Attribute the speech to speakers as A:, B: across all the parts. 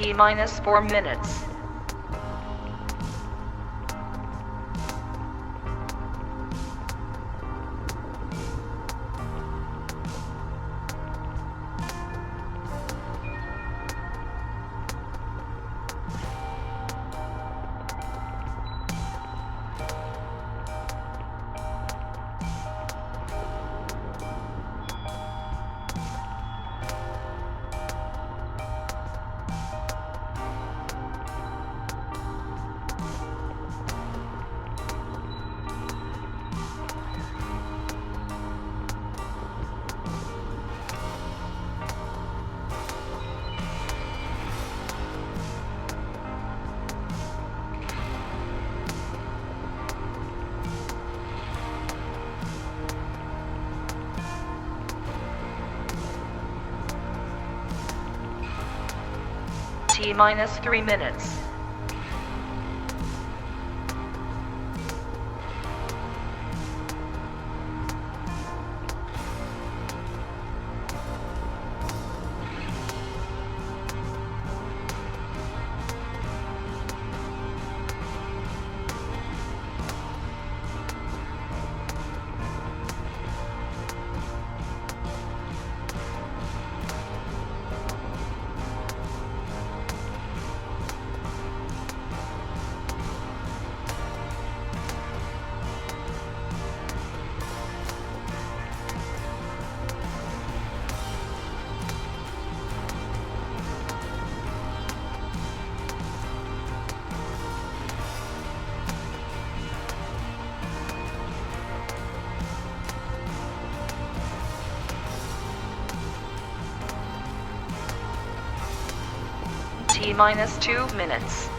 A: T minus 4 minutes. T minus 3 minutes. T minus 2 minutes.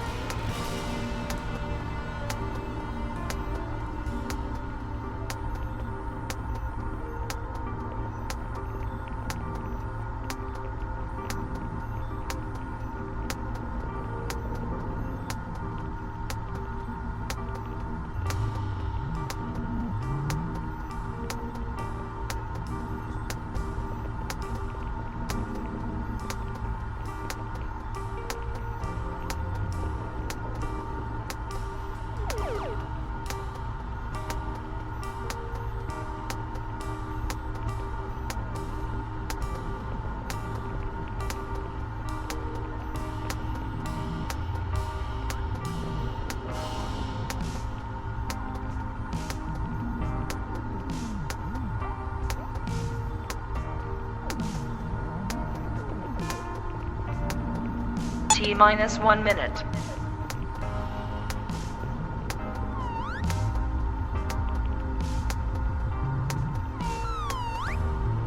A: T minus 1 minute.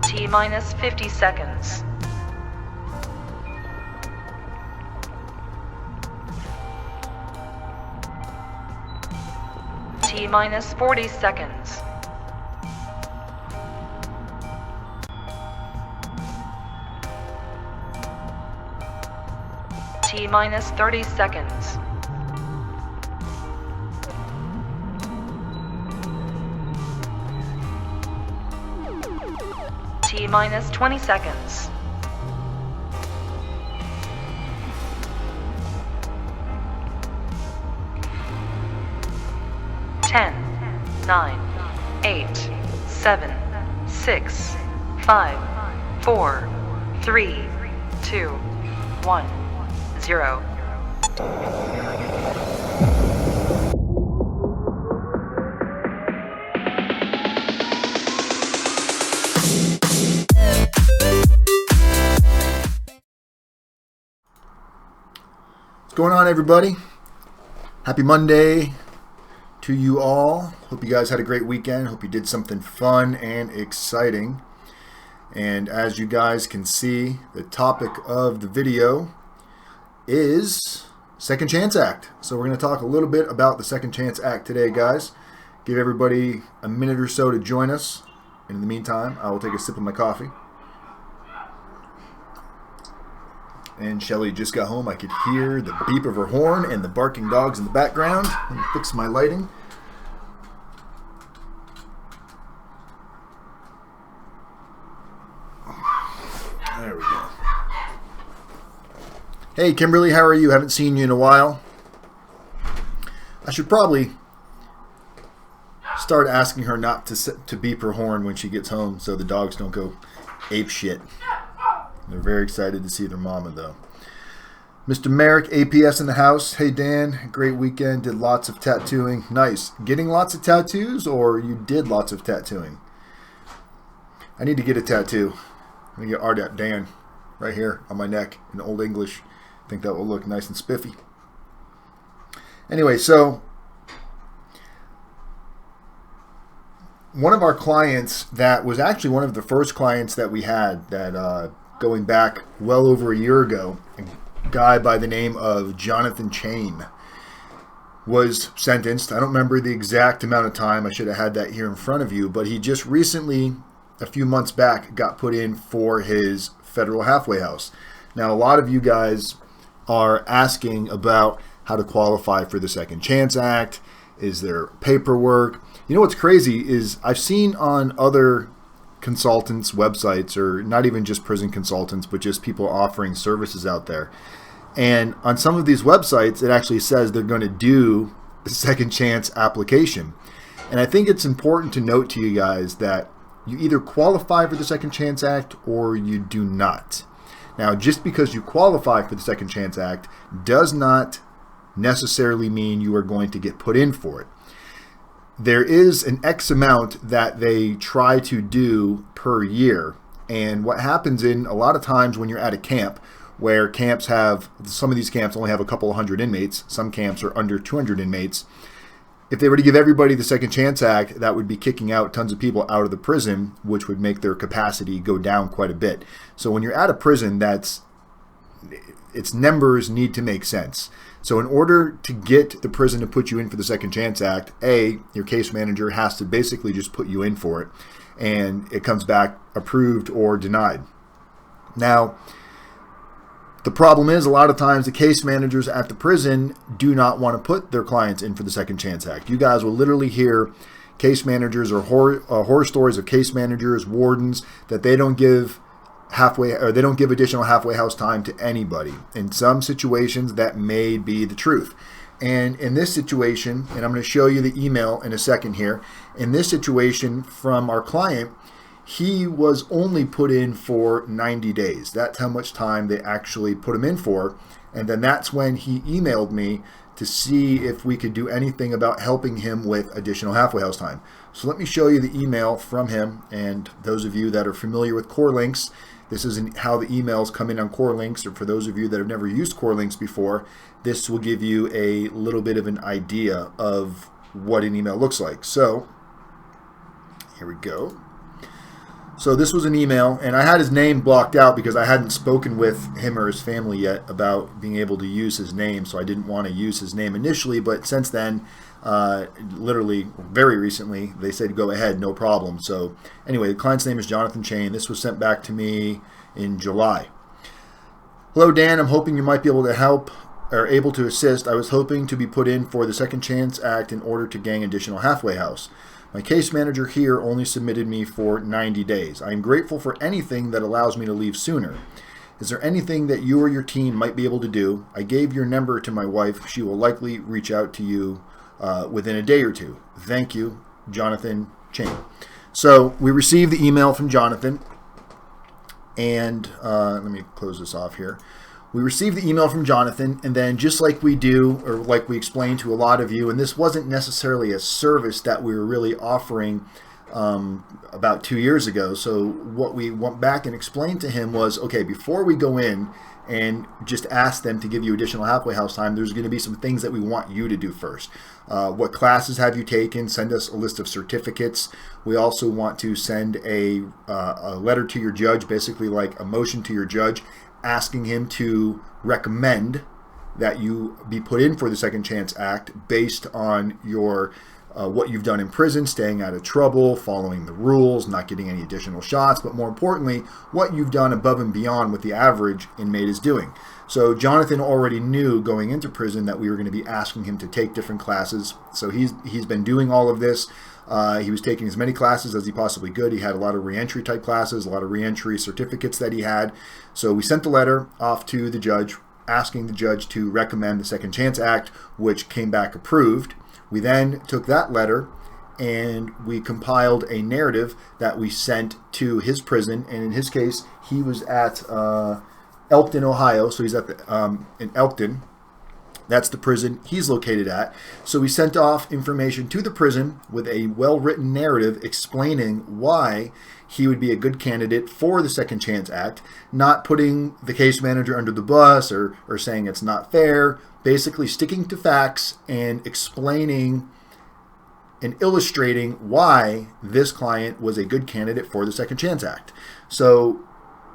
A: T minus 50 seconds. T minus 40 seconds. T minus 30 seconds. T minus 20 seconds. Ten, 9, 8, 7, 6, 5, 4, 3, 2, 1, 0.
B: What's going on, everybody? Happy Monday to you all. Hope you guys had a great weekend. Hope you did something fun and exciting. And as you guys can see, the topic of the video is Second Chance Act. So we're going to talk a little bit about the Second Chance Act today, guys. Give everybody a minute or so to join us. And in the meantime, I will take a sip of my coffee. And Shelly just got home. I could hear the beep of her horn and the barking dogs in the background. Let me fix my lighting. There we go. Hey, Kimberly, how are you? Haven't seen you in a while. I should probably start asking her not to beep her horn when she gets home so the dogs don't go ape shit. They're very excited to see their mama, though. Mr. Merrick, APS in the house. Hey, Dan, great weekend. Did lots of tattooing. Nice. Getting lots of tattoos, or you did lots of tattooing? I need to get a tattoo. I'm going to get RDAP right here on my neck in Old English. I think that will look nice and spiffy. Anyway, so one of our clients that was actually one of the first clients that we had that going back well over a year ago, a guy by the name of Jonathan Chain was sentenced. I don't remember the exact amount of time. I should have had that here in front of you, but he just recently, a few months back, got put in for his federal halfway house. Now, a lot of you guys are asking about how to qualify for the Second Chance Act. Is there paperwork? You know what's crazy is I've seen on other consultants' websites, or not even just prison consultants, but just people offering services out there. And on some of these websites, it actually says they're going to do a second chance application. And I think it's important to note to you guys that you either qualify for the Second Chance Act or you do not. Now, just because you qualify for the Second Chance Act does not necessarily mean you are going to get put in for it. There is an X amount that they try to do per year. And what happens in a lot of times when you're at a camp, where camps have, some of these camps only have a couple of hundred inmates, some camps are under 200 inmates. If they were to give everybody the Second Chance Act, that would be kicking out tons of people out of the prison, which would make their capacity go down quite a bit. So when you're at a prison, its numbers need to make sense. So in order to get the prison to put you in for the Second Chance Act, your case manager has to basically just put you in for it, and it comes back approved or denied. Now, the problem is a lot of times the case managers at the prison do not want to put their clients in for the Second Chance Act. You guys will literally hear case managers or horror stories of case managers, wardens, that they don't give additional halfway house time to anybody. In some situations, that may be the truth. And in this situation, and I'm going to show you the email in a second here, in this situation from our client, he was only put in for 90 days. That's how much time they actually put him in for. And then that's when he emailed me to see if we could do anything about helping him with additional halfway house time. So let me show you the email from him. And those of you that are familiar with Core Links, this is how the emails come in on Core Links. Or for those of you that have never used Core Links before, this will give you a little bit of an idea of what an email looks like. So here we go. So this was an email, and I had his name blocked out because I hadn't spoken with him or his family yet about being able to use his name, so I didn't want to use his name initially, but since then, literally very recently, they said go ahead, no problem. So anyway, the client's name is Jonathan Chain. This was sent back to me in July. Hello, Dan. I'm hoping you might be able to help or able to assist. I was hoping to be put in for the Second Chance Act in order to gain additional halfway house. My case manager here only submitted me for 90 days. I am grateful for anything that allows me to leave sooner. Is there anything that you or your team might be able to do? I gave your number to my wife. She will likely reach out to you within a day or two. Thank you, Jonathan Chain. So we received the email from Jonathan, and let me close this off here. We received the email from Jonathan, and then just like we do, or like we explained to a lot of you, and this wasn't necessarily a service that we were really offering about 2 years ago. So what we went back and explained to him was, okay, before we go in and just ask them to give you additional halfway house time, there's going to be some things that we want you to do first. What classes have you taken? Send us a list of certificates. We also want to send a letter to your judge, basically like a motion to your judge, asking him to recommend that you be put in for the Second Chance Act based on your what you've done in prison, staying out of trouble, following the rules, not getting any additional shots, but more importantly, what you've done above and beyond what the average inmate is doing. So Jonathan already knew going into prison that we were going to be asking him to take different classes. So he's been doing all of this. He was taking as many classes as he possibly could. He had a lot of reentry type classes, a lot of reentry certificates that he had. So we sent the letter off to the judge, asking the judge to recommend the Second Chance Act, which came back approved. We then took that letter and we compiled a narrative that we sent to his prison. And in his case, he was at Elkton, Ohio. So he's at in Elkton. That's the prison he's located at. So we sent off information to the prison with a well-written narrative explaining why he would be a good candidate for the Second Chance Act, not putting the case manager under the bus or saying it's not fair, basically sticking to facts and explaining and illustrating why this client was a good candidate for the Second Chance Act. So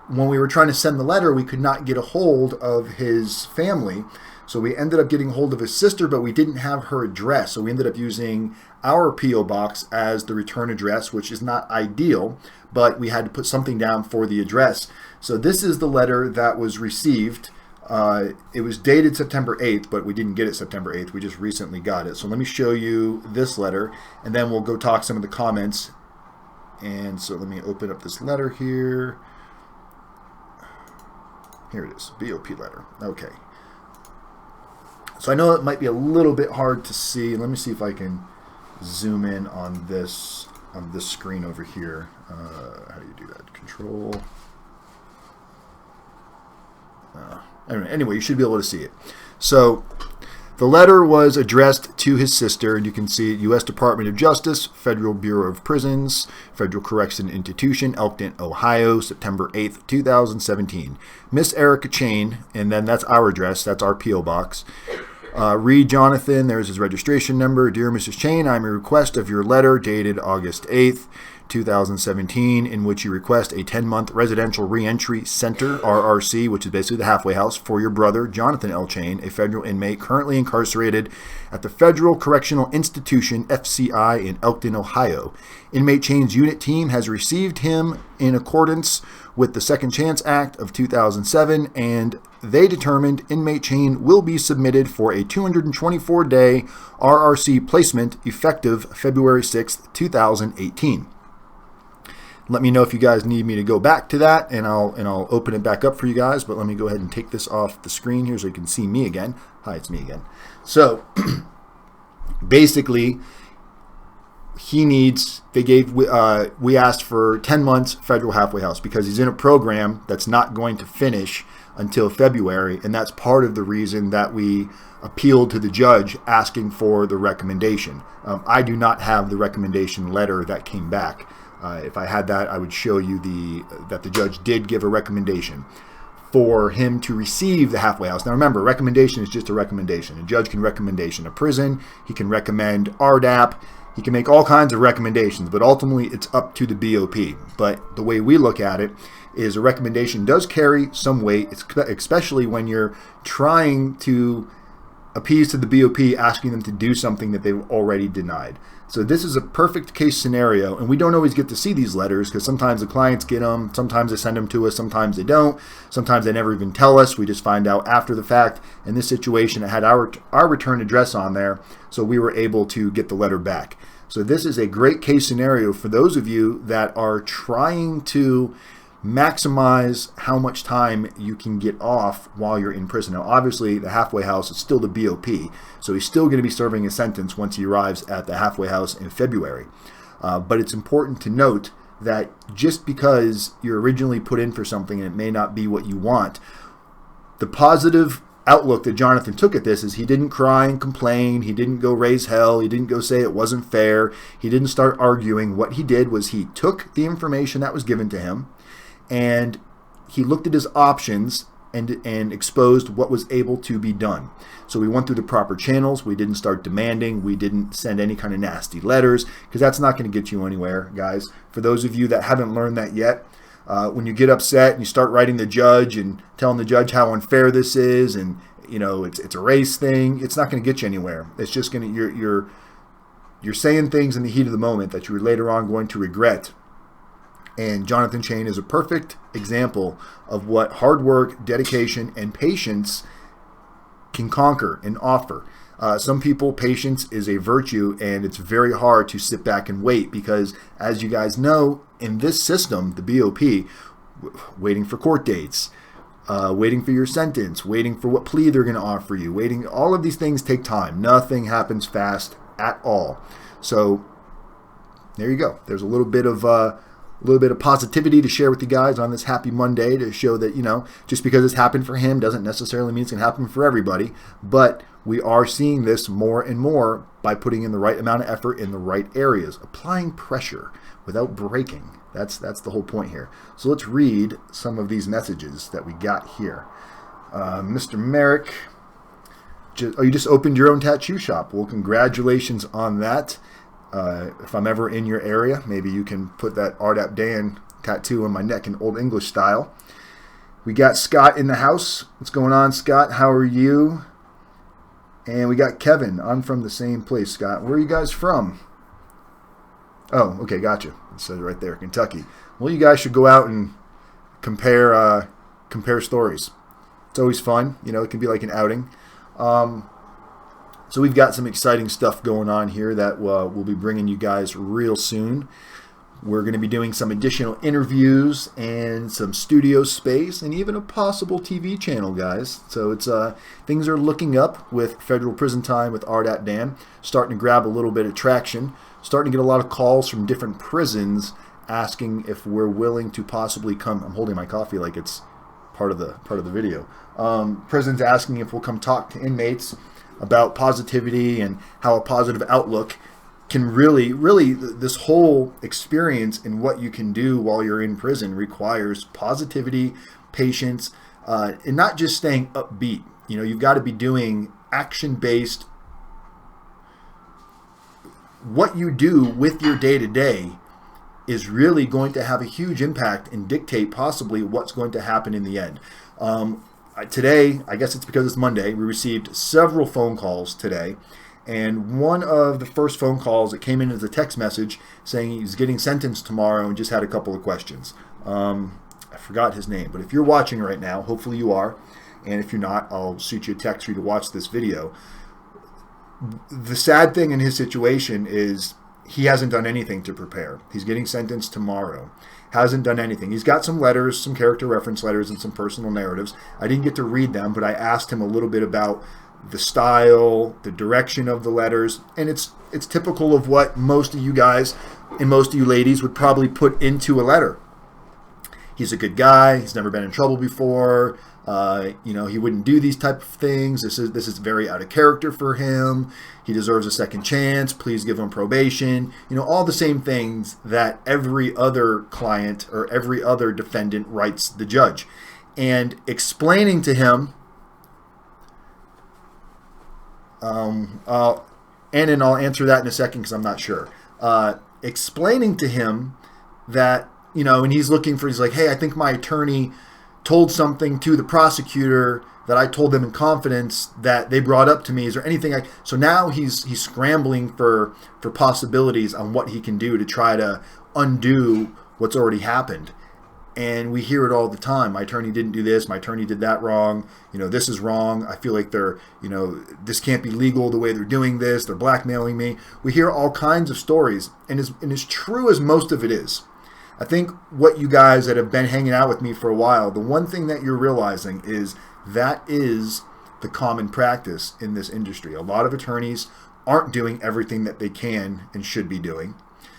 B: when we were trying to send the letter, we could not get a hold of his family. So we ended up getting hold of his sister, but we didn't have her address. So we ended up using our P.O. box as the return address, which is not ideal, but we had to put something down for the address. So this is the letter that was received. It was dated September 8th, but we didn't get it September 8th. We just recently got it. So let me show you this letter, and then we'll go talk some of the comments. And so let me open up this letter here. Here it is, BOP letter. Okay. So I know it might be a little bit hard to see. Let me see if I can zoom in on this screen over here. How do you do that? Control. Anyway, you should be able to see it. So the letter was addressed to his sister, and you can see it, U.S. Department of Justice, Federal Bureau of Prisons, Federal Correction Institution, Elkton, Ohio, September 8th, 2017. Miss Erica Chain, and then that's our address, that's our P.O. box. Reed Jonathan, there's his registration number. Dear Mrs. Chain, I'm a request of your letter dated August 8th, 2017, in which you request a 10-month residential reentry center, RRC, which is basically the halfway house, for your brother, Jonathan L. Chain, a federal inmate currently incarcerated at the Federal Correctional Institution, FCI, in Elkton, Ohio. Inmate Chain's unit team has received him in accordance with the Second Chance Act of 2007, and they determined Inmate Chain will be submitted for a 224-day RRC placement effective February 6, 2018. Let me know if you guys need me to go back to that, and I'll open it back up for you guys. But let me go ahead and take this off the screen here so you can see me again. Hi, it's me again. So basically, we asked for 10 months federal halfway house because he's in a program that's not going to finish until February, and that's part of the reason that we appealed to the judge asking for the recommendation. I do not have the recommendation letter that came back. If I had that, I would show you that the judge did give a recommendation for him to receive the halfway house. Now remember, recommendation is just a recommendation. A judge can recommendation a prison. He can recommend RDAP. He can make all kinds of recommendations, but ultimately it's up to the BOP. But the way we look at it is a recommendation does carry some weight, especially when you're trying to appease to the BOP, asking them to do something that they've already denied. So this is a perfect case scenario, and we don't always get to see these letters because sometimes the clients get them, sometimes they send them to us, sometimes they don't, sometimes they never even tell us. We just find out after the fact. In this situation, it had our return address on there, so we were able to get the letter back. So this is a great case scenario for those of you that are trying to maximize how much time you can get off while you're in prison. Now, obviously, the halfway house is still the BOP, so he's still going to be serving a sentence once he arrives at the halfway house in February. But it's important to note that just because you're originally put in for something and it may not be what you want, the positive outlook that Jonathan took at this is he didn't cry and complain, he didn't go raise hell, he didn't go say it wasn't fair, he didn't start arguing. What he did was he took the information that was given to him and he looked at his options and exposed what was able to be done. So we went through the proper channels. We didn't start demanding. We didn't send any kind of nasty letters because that's not going to get you anywhere, guys. For those of you that haven't learned that yet, when you get upset and you start writing the judge and telling the judge how unfair this is and it's a race thing, it's not going to get you anywhere. It's just going to you're saying things in the heat of the moment that you're later on going to regret. And Jonathan Chain is a perfect example of what hard work, dedication, and patience can conquer and offer. Some people, patience is a virtue, and it's very hard to sit back and wait because, as you guys know, in this system, the BOP, waiting for court dates, waiting for your sentence, waiting for what plea they're going to offer you, waiting. All of these things take time. Nothing happens fast at all. So there you go. There's a little bit of positivity to share with you guys on this happy Monday, to show that, you know, just because it's happened for him doesn't necessarily mean it's going to happen for everybody. But we are seeing this more and more by putting in the right amount of effort in the right areas, applying pressure without breaking. That's the whole point here. So let's read some of these messages that we got here. Mr. Merrick, you just opened your own tattoo shop. Well, congratulations on that. If I'm ever in your area, maybe you can put that RDAP tattoo on my neck in Old English style. We got Scott in the house. What's going on, Scott? How are you? And we got Kevin. I'm from the same place, Scott. Where are you guys from? Oh, okay, gotcha. It says right there, Kentucky. Well, you guys should go out and compare stories. It's always fun. You know, it can be like an outing. So we've got some exciting stuff going on here that we'll be bringing you guys real soon. We're going to be doing some additional interviews and some studio space and even a possible TV channel, guys. So it's things are looking up with Federal Prison Time with RDAP, starting to grab a little bit of traction, starting to get a lot of calls from different prisons asking if we're willing to possibly come. I'm holding my coffee like it's part of the video. Prisons asking if we'll come talk to inmates about positivity and how a positive outlook can really, this whole experience and what you can do while you're in prison requires positivity, patience, and not just staying upbeat. You know, you've got to be doing action-based. What you do with your day-to-day is really going to have a huge impact and dictate possibly what's going to happen in the end. Today, I guess it's because it's Monday, we received several phone calls today. And one of the first phone calls that came in as a text message saying he's getting sentenced tomorrow and just had a couple of questions. I forgot his name, but if you're watching right now, hopefully you are. And if you're not, I'll shoot you a text for you to watch this video. The sad thing in his situation is he hasn't done anything to prepare. He's getting sentenced tomorrow. Hasn't done anything. He's got some letters, some character reference letters, and some personal narratives. I didn't get to read them, but I asked him a little bit about the style, the direction of the letters, and it's typical of what most of you guys and most of you ladies would probably put into a letter. He's a good guy. He's never been in trouble before. You know, he wouldn't do these type of things. This is very out of character for him. He deserves a second chance. Please give him probation. You know, all the same things that every other client or every other defendant writes the judge. And explaining to him, and I'll answer that in a second because I'm not sure. Explaining to him that, you know, and he's like, hey, I think my attorney told something to the prosecutor that I told them in confidence that they brought up to me. Is there anything so now he's scrambling for possibilities on what he can do to try to undo what's already happened. And we hear it all the time. My attorney didn't do this. My attorney did that wrong. You know, this is wrong. I feel like they're, you know, this can't be legal the way they're doing this. They're blackmailing me. We hear all kinds of stories. And as true as most of it is, I think what you guys that have been hanging out with me for a while, the one thing that you're realizing is that is the common practice in this industry. A lot of attorneys aren't doing everything that they can and should be doing.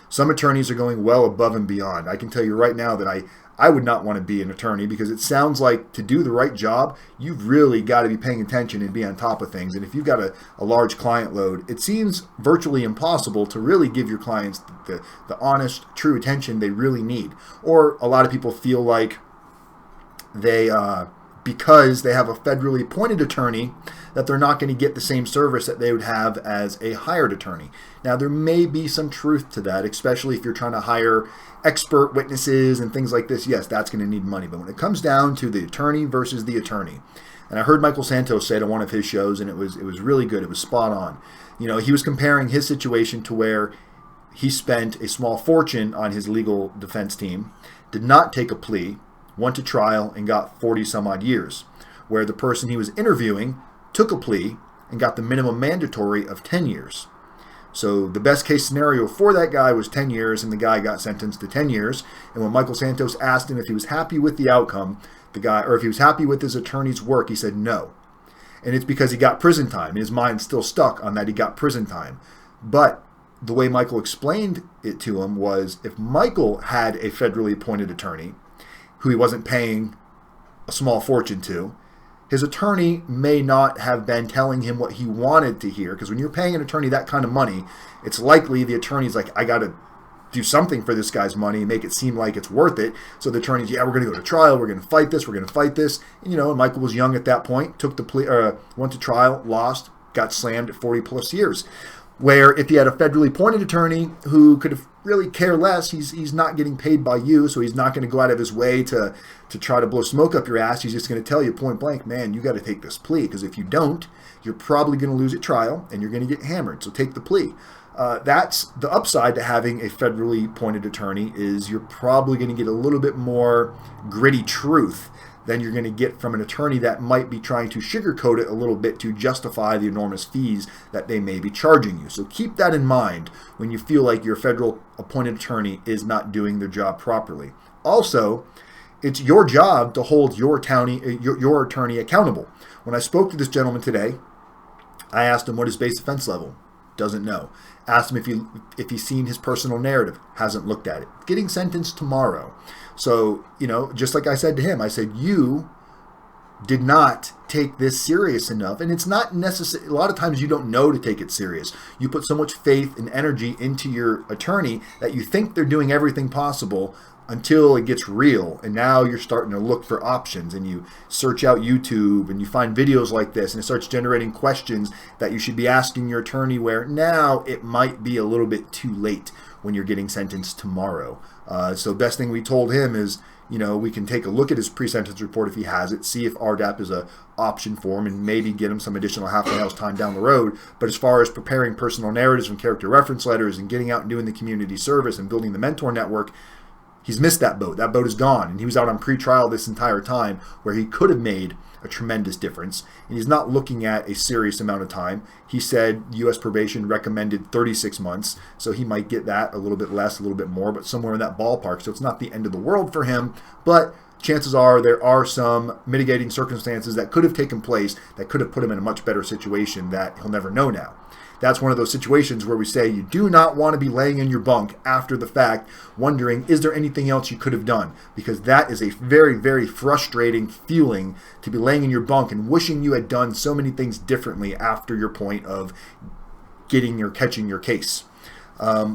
B: Some attorneys are going well above and beyond. I can tell you right now that I would not want to be an attorney because it sounds like to do the right job, you've really got to be paying attention and be on top of things. And if you've got a large client load, it seems virtually impossible to really give your clients the honest, true attention they really need. Or a lot of people feel like they, because they have a federally appointed attorney, that they're not going to get the same service that they would have as a hired attorney. Now, there may be some truth to that, especially if you're trying to hire expert witnesses and things like this. Yes, that's going to need money. But when it comes down to the attorney versus the attorney, and I heard Michael Santos say it on one of his shows, and it was really good. It was spot on. You know, he was comparing his situation to where he spent a small fortune on his legal defense team, did not take a plea, went to trial, and got 40 some odd years, where the person he was interviewing took a plea and got the minimum mandatory of 10 years. So the best case scenario for that guy was 10 years, and the guy got sentenced to 10 years. And when Michael Santos asked him if he was happy with the outcome, the guy, or if he was happy with his attorney's work, he said no. And it's because he got prison time. His mind's still stuck on that he got prison time. But the way Michael explained it to him was, if Michael had a federally appointed attorney who he wasn't paying a small fortune to, his attorney may not have been telling him what he wanted to hear. Because when you're paying an attorney that kind of money, it's likely the attorney's like, I got to do something for this guy's money and make it seem like it's worth it. So the attorney's, yeah, we're going to go to trial. We're going to fight this. We're going to fight this. And, and Michael was young at that point, took the plea, went to trial, lost, got slammed at 40 plus years. Where if he had a federally appointed attorney who could have really care less, he's not getting paid by you, so he's not going to go out of his way to try to blow smoke up your ass. He's just going to tell you point blank, man, you got to take this plea, because if you don't, you're probably going to lose at trial and you're going to get hammered. So take the plea. That's the upside to having a federally appointed attorney, is you're probably going to get a little bit more gritty truth than you're going to get from an attorney that might be trying to sugarcoat it a little bit to justify the enormous fees that they may be charging you. So keep that in mind when you feel like your federal appointed attorney is not doing their job properly. Also, it's your job to hold your attorney accountable. When I spoke to this gentleman today, I asked him what his base offense level. Doesn't know. Asked him if he's seen his personal narrative. Hasn't looked at it. Getting sentenced tomorrow. So, just like I said to him, I said, you did not take this serious enough. And it's not necessary. A lot of times you don't know to take it serious. You put so much faith and energy into your attorney that you think they're doing everything possible until it gets real. And now you're starting to look for options, and you search out YouTube and you find videos like this, and it starts generating questions that you should be asking your attorney, where now it might be a little bit too late when you're getting sentenced tomorrow. So best thing we told him is, we can take a look at his pre-sentence report if he has it, see if RDAP is an option for him, and maybe get him some additional halfway house time down the road. But as far as preparing personal narratives and character reference letters and getting out and doing the community service and building the mentor network, he's missed that boat. That boat is gone. And he was out on pre-trial this entire time, where he could have made a tremendous difference. And he's not looking at a serious amount of time. He said U.S. probation recommended 36 months. So he might get that a little bit less, a little bit more, but somewhere in that ballpark. So it's not the end of the world for him. But chances are there are some mitigating circumstances that could have taken place that could have put him in a much better situation that he'll never know now. That's one of those situations where we say you do not want to be laying in your bunk after the fact wondering, is there anything else you could have done? Because that is a very, very frustrating feeling, to be laying in your bunk and wishing you had done so many things differently after your point of catching your case.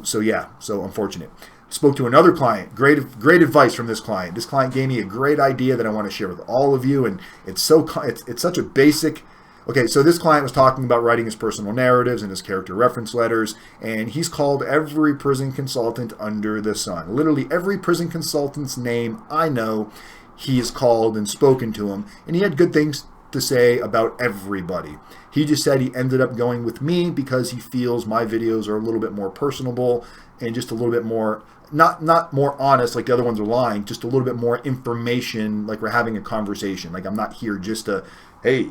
B: So unfortunate. Spoke to another client. Great advice from this client. This client gave me a great idea that I want to share with all of you, and it's such a basic. Okay, so this client was talking about writing his personal narratives and his character reference letters, and he's called every prison consultant under the sun. Literally every prison consultant's name I know, he has called and spoken to him, and he had good things to say about everybody. He just said he ended up going with me because he feels my videos are a little bit more personable and just a little bit more, not more honest like the other ones are lying, just a little bit more information, like we're having a conversation. Like I'm not here just to, hey,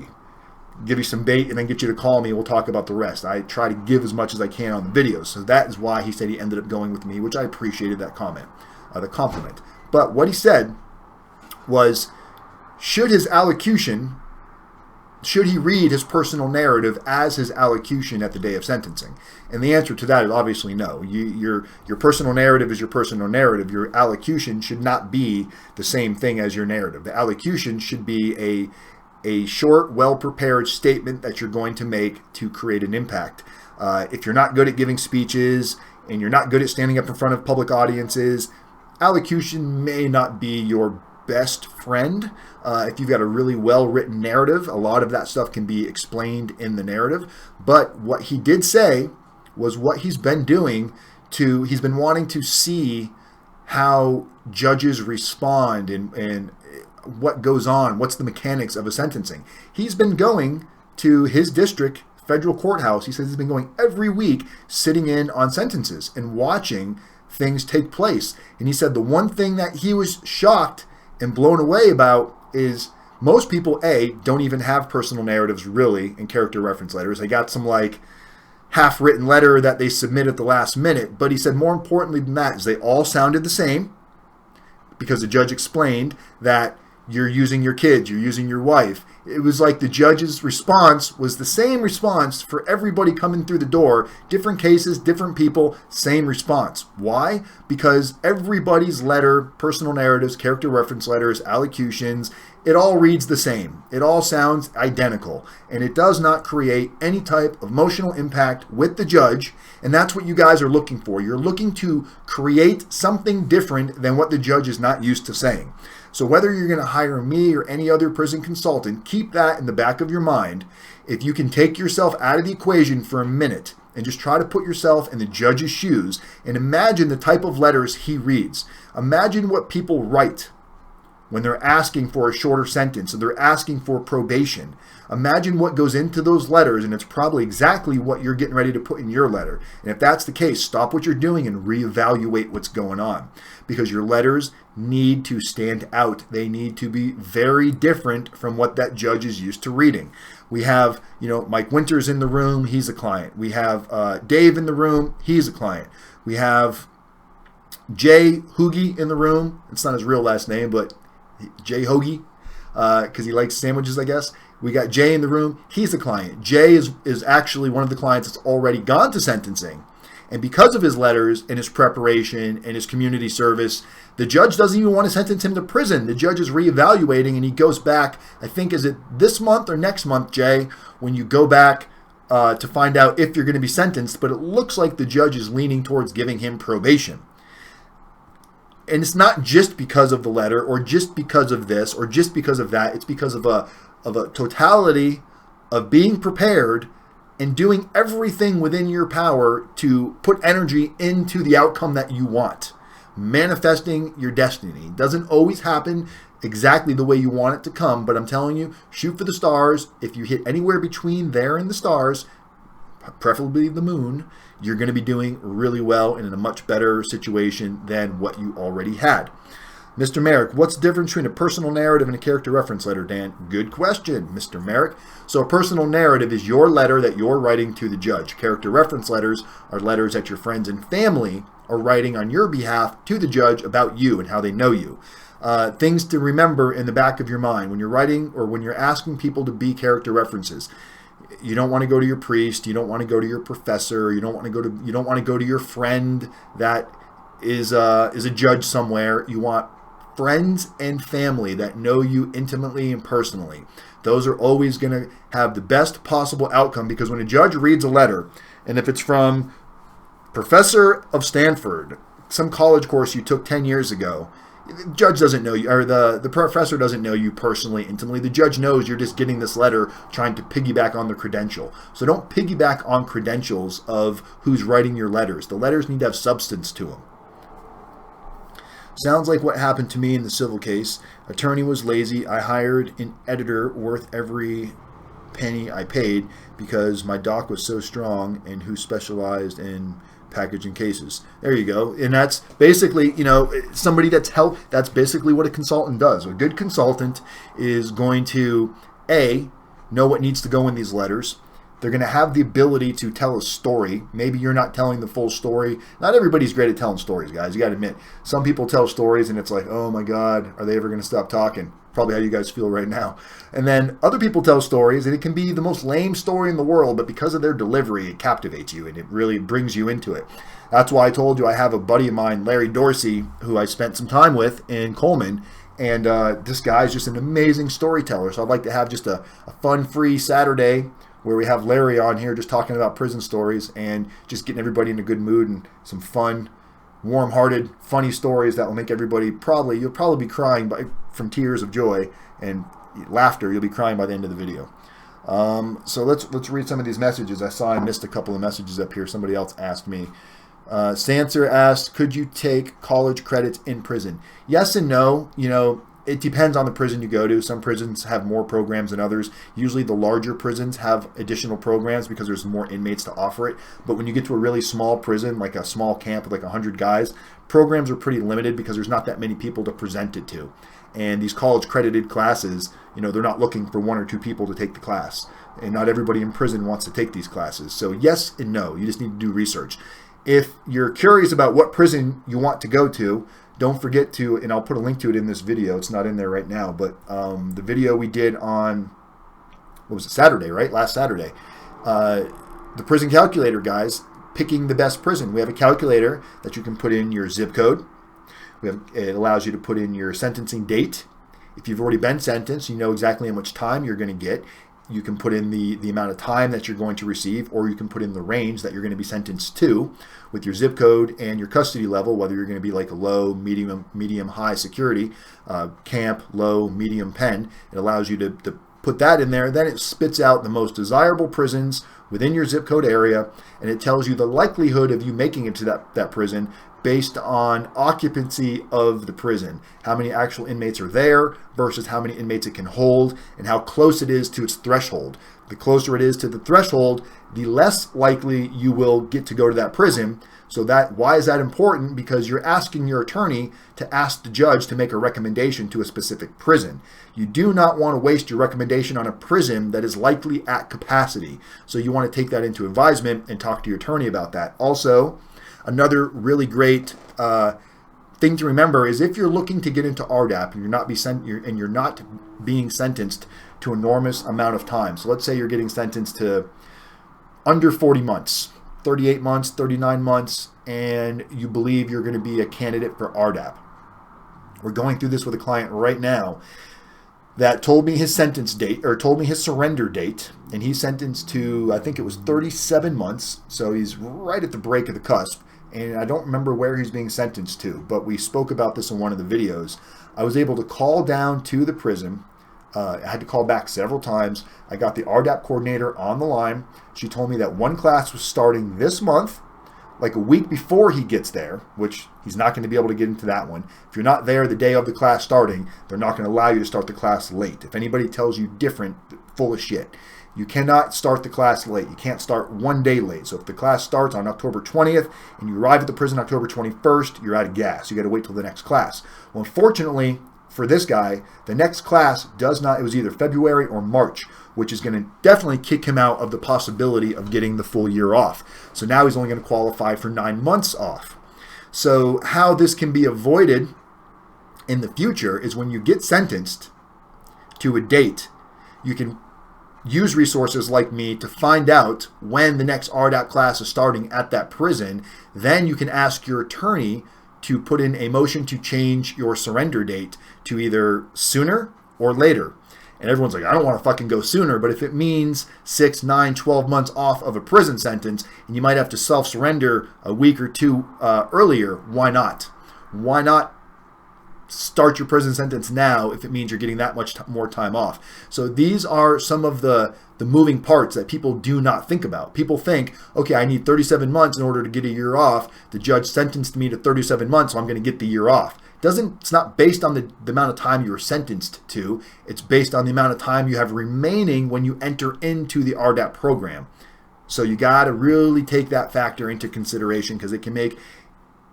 B: give you some bait and then get you to call me and we'll talk about the rest. I try to give as much as I can on the videos. So that is why he said he ended up going with me, which I appreciated that comment, the compliment. But what he said was, should he read his personal narrative as his allocution at the day of sentencing? And the answer to that is obviously no. Your personal narrative is your personal narrative. Your allocution should not be the same thing as your narrative. The allocution should be a short, well-prepared statement that you're going to make to create an impact. If you're not good at giving speeches and you're not good at standing up in front of public audiences, allocution may not be your best friend. If you've got a really well-written narrative, a lot of that stuff can be explained in the narrative. But what he did say was what he's been doing he's been wanting to see how judges respond and what goes on, what's the mechanics of a sentencing. He's been going to his district federal courthouse. He says he's been going every week, sitting in on sentences and watching things take place. And he said the one thing that he was shocked and blown away about is most people, don't even have personal narratives really and character reference letters. They got some like half-written letter that they submit at the last minute. But he said more importantly than that is they all sounded the same, because the judge explained that you're using your kids, you're using your wife. It was like the judge's response was the same response for everybody coming through the door. Different cases, different people, same response. Why? Because everybody's letter, personal narratives, character reference letters, allocutions, it all reads the same. It all sounds identical. And it does not create any type of emotional impact with the judge. And that's what you guys are looking for. You're looking to create something different than what the judge is not used to saying. So whether you're going to hire me or any other prison consultant, keep that in the back of your mind. If you can take yourself out of the equation for a minute and just try to put yourself in the judge's shoes and imagine the type of letters he reads. Imagine what people write when they're asking for a shorter sentence or they're asking for probation. Imagine what goes into those letters, and it's probably exactly what you're getting ready to put in your letter. And if that's the case, stop what you're doing and reevaluate what's going on, because your letters need to stand out. They need to be very different from what that judge is used to reading. We have, Mike Winters in the room. He's a client. We have Dave in the room. He's a client. We have Jay Hoogie in the room. It's not his real last name, but Jay Hoagie, because he likes sandwiches, I guess. We got Jay in the room. He's a client. Jay is actually one of the clients that's already gone to sentencing. And because of his letters and his preparation and his community service, the judge doesn't even want to sentence him to prison. The judge is reevaluating, and he goes back, I think, is it this month or next month, Jay, when you go back to find out if you're going to be sentenced. But it looks like the judge is leaning towards giving him probation. And it's not just because of the letter or just because of this or just because of that. It's because of a totality of being prepared and doing everything within your power to put energy into the outcome that you want. Manifesting your destiny. It doesn't always happen exactly the way you want it to come, but I'm telling you, shoot for the stars. If you hit anywhere between there and the stars, preferably the moon, you're going to be doing really well and in a much better situation than what you already had. Mr. Merrick, what's the difference between a personal narrative and a character reference letter, Dan? Good question, Mr. Merrick. So a personal narrative is your letter that you're writing to the judge. Character reference letters are letters that your friends and family are writing on your behalf to the judge about you and how they know you. Things to remember in the back of your mind when you're writing or when you're asking people to be character references. You don't want to go to your priest. You don't want to go to your professor. You don't want to go to your friend that is a judge somewhere. You want friends and family that know you intimately and personally. Those are always going to have the best possible outcome, because when a judge reads a letter, and if it's from Professor of Stanford, some college course you took 10 years ago, the judge doesn't know you, or the professor doesn't know you personally, intimately. The judge knows you're just getting this letter trying to piggyback on the credential. So don't piggyback on credentials of who's writing your letters. The letters need to have substance to them. Sounds like what happened to me in the civil case. Attorney was lazy. I hired an editor worth every penny I paid because my doc was so strong and who specialized in packaging cases. There you go. And that's basically, somebody that's helped. That's basically what a consultant does. A good consultant is going to, A, know what needs to go in these letters. They're going to have the ability to tell a story. Maybe you're not telling the full story. Not everybody's great at telling stories, guys. You got to admit. Some people tell stories and it's like, oh my God, are they ever going to stop talking? Probably how you guys feel right now. And then other people tell stories and it can be the most lame story in the world, but because of their delivery, it captivates you and it really brings you into it. That's why I told you I have a buddy of mine, Larry Dorsey, who I spent some time with in Coleman. And this guy's just an amazing storyteller. So I'd like to have just a fun, free Saturday where we have Larry on here just talking about prison stories and just getting everybody in a good mood and some fun, warm-hearted, funny stories that will make everybody you'll probably be crying from tears of joy and laughter. You'll be crying by the end of the video. So let's read some of these messages. I saw I missed a couple of messages up here. Somebody else asked me. Sanser asked, could you take college credits in prison? Yes and no. It depends on the prison you go to. Some prisons have more programs than others. Usually the larger prisons have additional programs because there's more inmates to offer it. But when you get to a really small prison, like a small camp with like 100 guys, programs are pretty limited because there's not that many people to present it to. And these college credited classes, they're not looking for one or two people to take the class. And not everybody in prison wants to take these classes. So yes and no. You just need to do research. If you're curious about what prison you want to go to, don't forget to, and I'll put a link to it in this video. It's not in there right now, but the video we did on, what was it, Saturday, right? Last Saturday. The prison calculator, guys, picking the best prison. We have a calculator that you can put in your zip code. It allows you to put in your sentencing date. If you've already been sentenced, you know exactly how much time you're going to get. You can put in the amount of time that you're going to receive, or you can put in the range that you're going to be sentenced to with your zip code and your custody level, whether you're going to be like a low, medium, high security, camp, low, medium, pen. It allows you to put that in there. Then it spits out the most desirable prisons within your zip code area, and it tells you the likelihood of you making it to that prison based on occupancy of the prison. How many actual inmates are there versus how many inmates it can hold, and how close it is to its threshold. The closer it is to the threshold, the less likely you will get to go to that prison. So why is that important? Because you're asking your attorney to ask the judge to make a recommendation to a specific prison. You do not want to waste your recommendation on a prison that is likely at capacity. So you want to take that into advisement and talk to your attorney about that. Also, another really great thing to remember is if you're looking to get into RDAP and you're not being sentenced to an enormous amount of time. So let's say you're getting sentenced to under 40 months, 38 months, 39 months, and you believe you're going to be a candidate for RDAP. We're going through this with a client right now that told me his sentence date, or told me his surrender date, and he's sentenced to, I think it was 37 months, so he's right at the break of the cusp, and I don't remember where he's being sentenced to, but we spoke about this in one of the videos. I was able to call down to the prison. I had to call back several times. I got the RDAP coordinator on the line. She told me that one class was starting this month, like a week before he gets there, which he's not going to be able to get into that one. If you're not there the day of the class starting, they're not going to allow you to start the class late. If anybody tells you different, full of shit. You cannot start the class late. You can't start one day late. So if the class starts on October 20th and you arrive at the prison October 21st, you're out of gas. You got to wait till the next class. Well, unfortunately for this guy, the next class does not, it was either February or March, which is going to definitely kick him out of the possibility of getting the full year off. So now he's only going to qualify for 9 months off. So how this can be avoided in the future is when you get sentenced to a date, you can use resources like me to find out when the next RDAP class is starting at that prison. Then you can ask your attorney to put in a motion to change your surrender date to either sooner or later. And everyone's like, I don't want to fucking go sooner, but if it means 6, 9, 12 months off of a prison sentence, and you might have to self-surrender a week or two earlier, why not? Why not start your prison sentence now if it means you're getting that much more time off? So these are some of the moving parts that people do not think about. People think, okay, I need 37 months in order to get a year off. The judge sentenced me to 37 months, so I'm going to get the year off. It's not based on the amount of time you were sentenced to. It's based on the amount of time you have remaining when you enter into the RDAP program. So you got to really take that factor into consideration, because it can make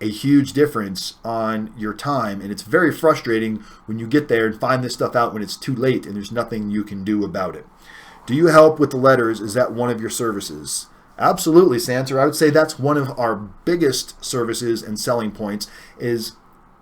B: a huge difference on your time, and it's very frustrating when you get there and find this stuff out when it's too late and there's nothing you can do about it. Do you help with the letters? Is that one of your services? Absolutely, Santer. I would say that's one of our biggest services and selling points. Is,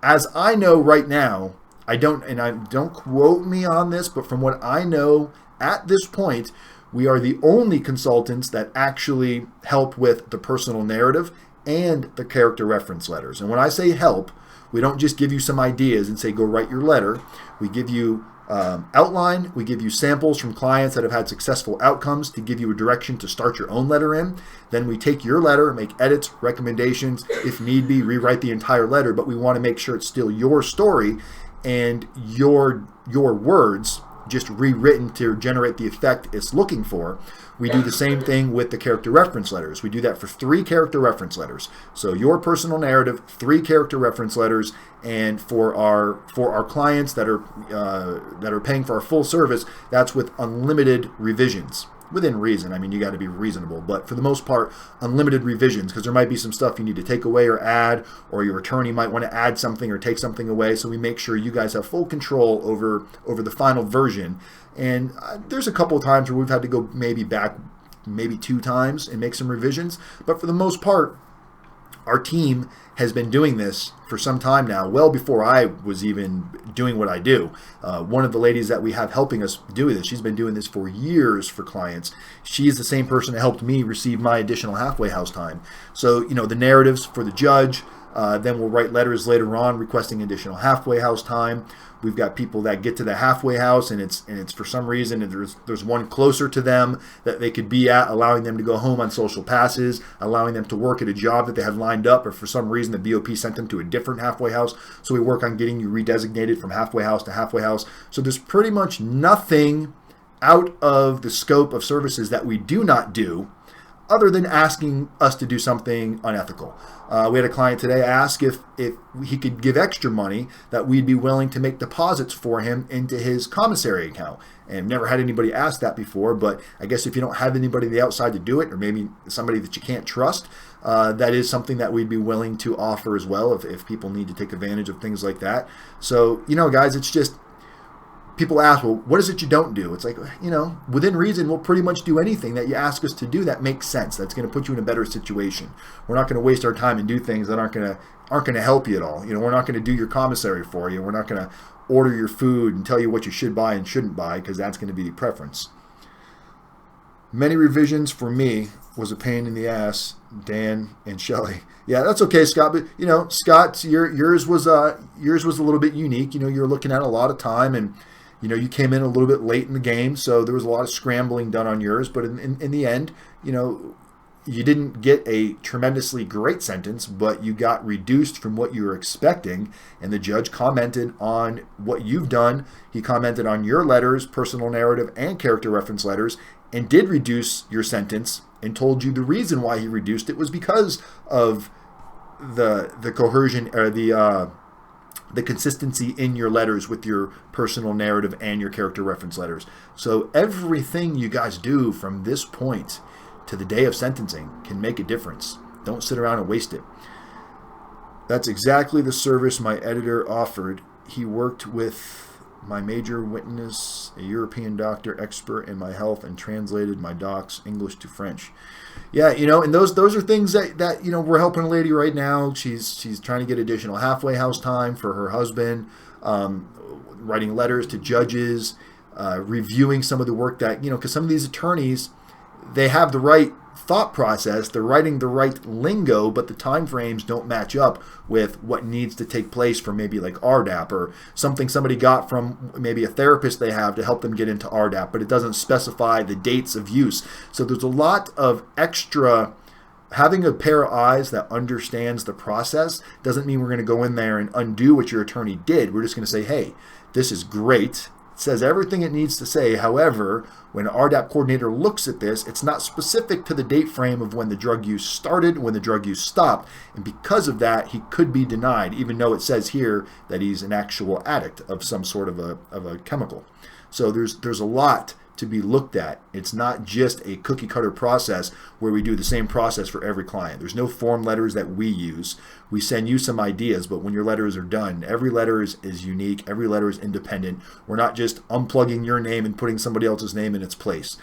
B: as I know right now, don't quote me on this, but from what I know at this point, we are the only consultants that actually help with the personal narrative and the character reference letters. And when I say help, we don't just give you some ideas and say, go write your letter. We give you outline. We give you samples from clients that have had successful outcomes to give you a direction to start your own letter in. Then we take your letter, make edits, recommendations, if need be, rewrite the entire letter, but we want to make sure it's still your story and your words, just rewritten to generate the effect it's looking for. We do the same thing with the character reference letters. We do that for 3 character reference letters. So your personal narrative, 3 character reference letters, and for our clients that are paying for our full service, that's with unlimited revisions. Within reason. I mean, you got to be reasonable, but for the most part, unlimited revisions, because there might be some stuff you need to take away or add, or your attorney might want to add something or take something away. So we make sure you guys have full control over the final version. And there's a couple of times where we've had to go maybe 2 times and make some revisions, but for the most part, Our team has been doing this for some time now, well before I was even doing what I do. One of the ladies that we have helping us do this, she's been doing this for years for clients. She's the same person that helped me receive my additional halfway house time. So, the narratives for the judge, then we'll write letters later on requesting additional halfway house time. We've got people that get to the halfway house and it's for some reason there's one closer to them that they could be at, allowing them to go home on social passes, allowing them to work at a job that they had lined up, or for some reason the BOP sent them to a different halfway house. So we work on getting you redesignated from halfway house to halfway house. So there's pretty much nothing out of the scope of services that we do not do, other than asking us to do something unethical. We had a client today ask if he could give extra money, that we'd be willing to make deposits for him into his commissary account. And never had anybody ask that before, but I guess if you don't have anybody on the outside to do it, or maybe somebody that you can't trust, that is something that we'd be willing to offer as well if people need to take advantage of things like that. So, guys, it's just, people ask, well, what is it you don't do? It's like, within reason, we'll pretty much do anything that you ask us to do that makes sense. That's going to put you in a better situation. We're not going to waste our time and do things that aren't going to help you at all. We're not going to do your commissary for you. We're not going to order your food and tell you what you should buy and shouldn't buy, because that's going to be the preference. Many revisions for me was a pain in the ass, Dan and Shelley. Yeah, that's okay, Scott. But Scott, yours was a little bit unique. You're looking at a lot of time, and you came in a little bit late in the game, so there was a lot of scrambling done on yours. But in the end, you didn't get a tremendously great sentence, but you got reduced from what you were expecting. And the judge commented on what you've done. He commented on your letters, personal narrative, and character reference letters, and did reduce your sentence, and told you the reason why he reduced it was because of the coercion, or the consistency in your letters with your personal narrative and your character reference letters. So everything you guys do from this point to the day of sentencing can make a difference. Don't sit around and waste it. That's exactly the service my editor offered. He worked with my major witness, a European doctor expert in my health, and translated my docs English to French. Yeah, and those are things that we're helping a lady right now. She's trying to get additional halfway house time for her husband, writing letters to judges, reviewing some of the work that, because some of these attorneys, they have the right thought process, they're writing the right lingo, but the time frames don't match up with what needs to take place for maybe like RDAP, or something somebody got from maybe a therapist they have to help them get into RDAP, but it doesn't specify the dates of use. So there's a lot of extra. Having a pair of eyes that understands the process doesn't mean we're going to go in there and undo what your attorney did. We're just going to say, hey, this is great. Says everything it needs to say. However, when an RDAP coordinator looks at this, it's not specific to the date frame of when the drug use started, when the drug use stopped, and because of that, he could be denied, even though it says here that he's an actual addict of some sort of a chemical. So there's a lot to be looked at. It's not just a cookie cutter process where we do the same process for every client. There's no form letters that we use. We send you some ideas, but when your letters are done, every letter is unique. Every letter is independent. We're not just unplugging your name and putting somebody else's name in its place.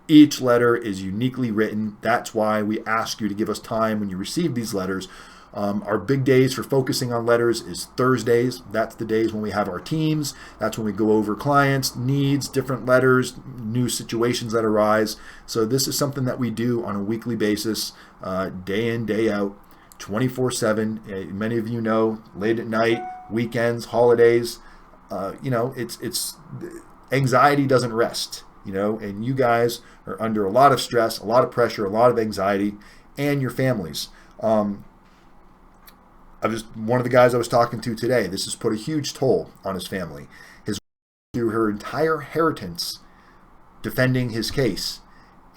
B: Each letter is uniquely written. That's why we ask you to give us time when you receive these letters. Our big days for focusing on letters is Thursdays. That's the days when we have our teams. That's when we go over clients' needs, different letters, new situations that arise. So this is something that we do on a weekly basis, day in, day out, 24/7. Many of you know, late at night, weekends, holidays. It's anxiety doesn't rest. And you guys are under a lot of stress, a lot of pressure, a lot of anxiety, and your families. One of the guys I was talking to today, this has put a huge toll on his family. His wife through her entire inheritance defending his case.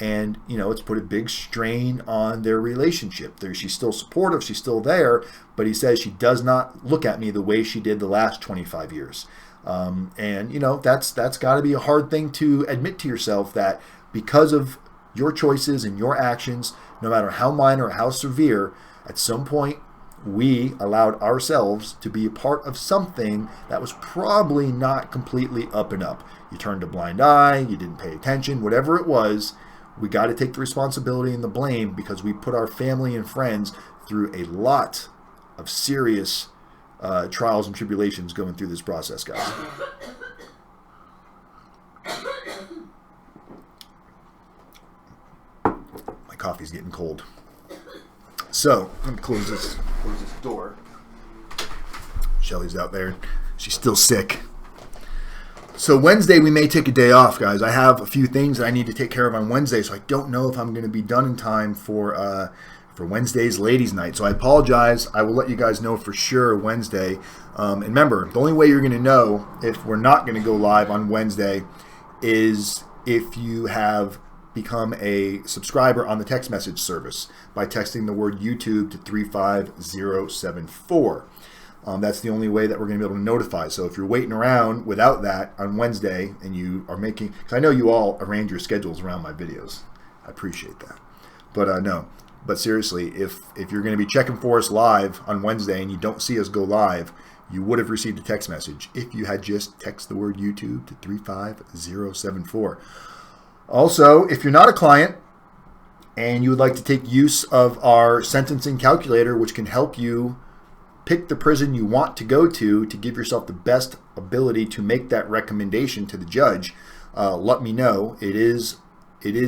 B: And, it's put a big strain on their relationship. She's still supportive, she's still there, but he says she does not look at me the way she did the last 25 years. That's got to be a hard thing to admit to yourself, that because of your choices and your actions, no matter how minor or how severe, at some point, we allowed ourselves to be a part of something that was probably not completely up and up. You turned a blind eye, you didn't pay attention, whatever it was, we got to take the responsibility and the blame, because we put our family and friends through a lot of serious trials and tribulations going through this process, guys. My coffee's getting cold. So, I'm going to close this door. Shelly's out there. She's still sick. So Wednesday, we may take a day off, guys. I have a few things that I need to take care of on Wednesday, so I don't know if I'm going to be done in time for Wednesday's ladies' night. So I apologize. I will let you guys know for sure Wednesday. And remember, the only way you're going to know if we're not going to go live on Wednesday is if you have become a subscriber on the text message service by texting the word YouTube to 35074. That's the only way that we're going to be able to notify. So if you're waiting around without that on Wednesday and you are making, because I know you all arrange your schedules around my videos. I appreciate that. But no. But seriously, if you're going to be checking for us live on Wednesday and you don't see us go live, you would have received a text message if you had just texted the word YouTube to 35074. Also, if you're not a client and you would like to take use of our sentencing calculator, which can help you pick the prison you want to go to give yourself the best ability to make that recommendation to the judge, let me know. It is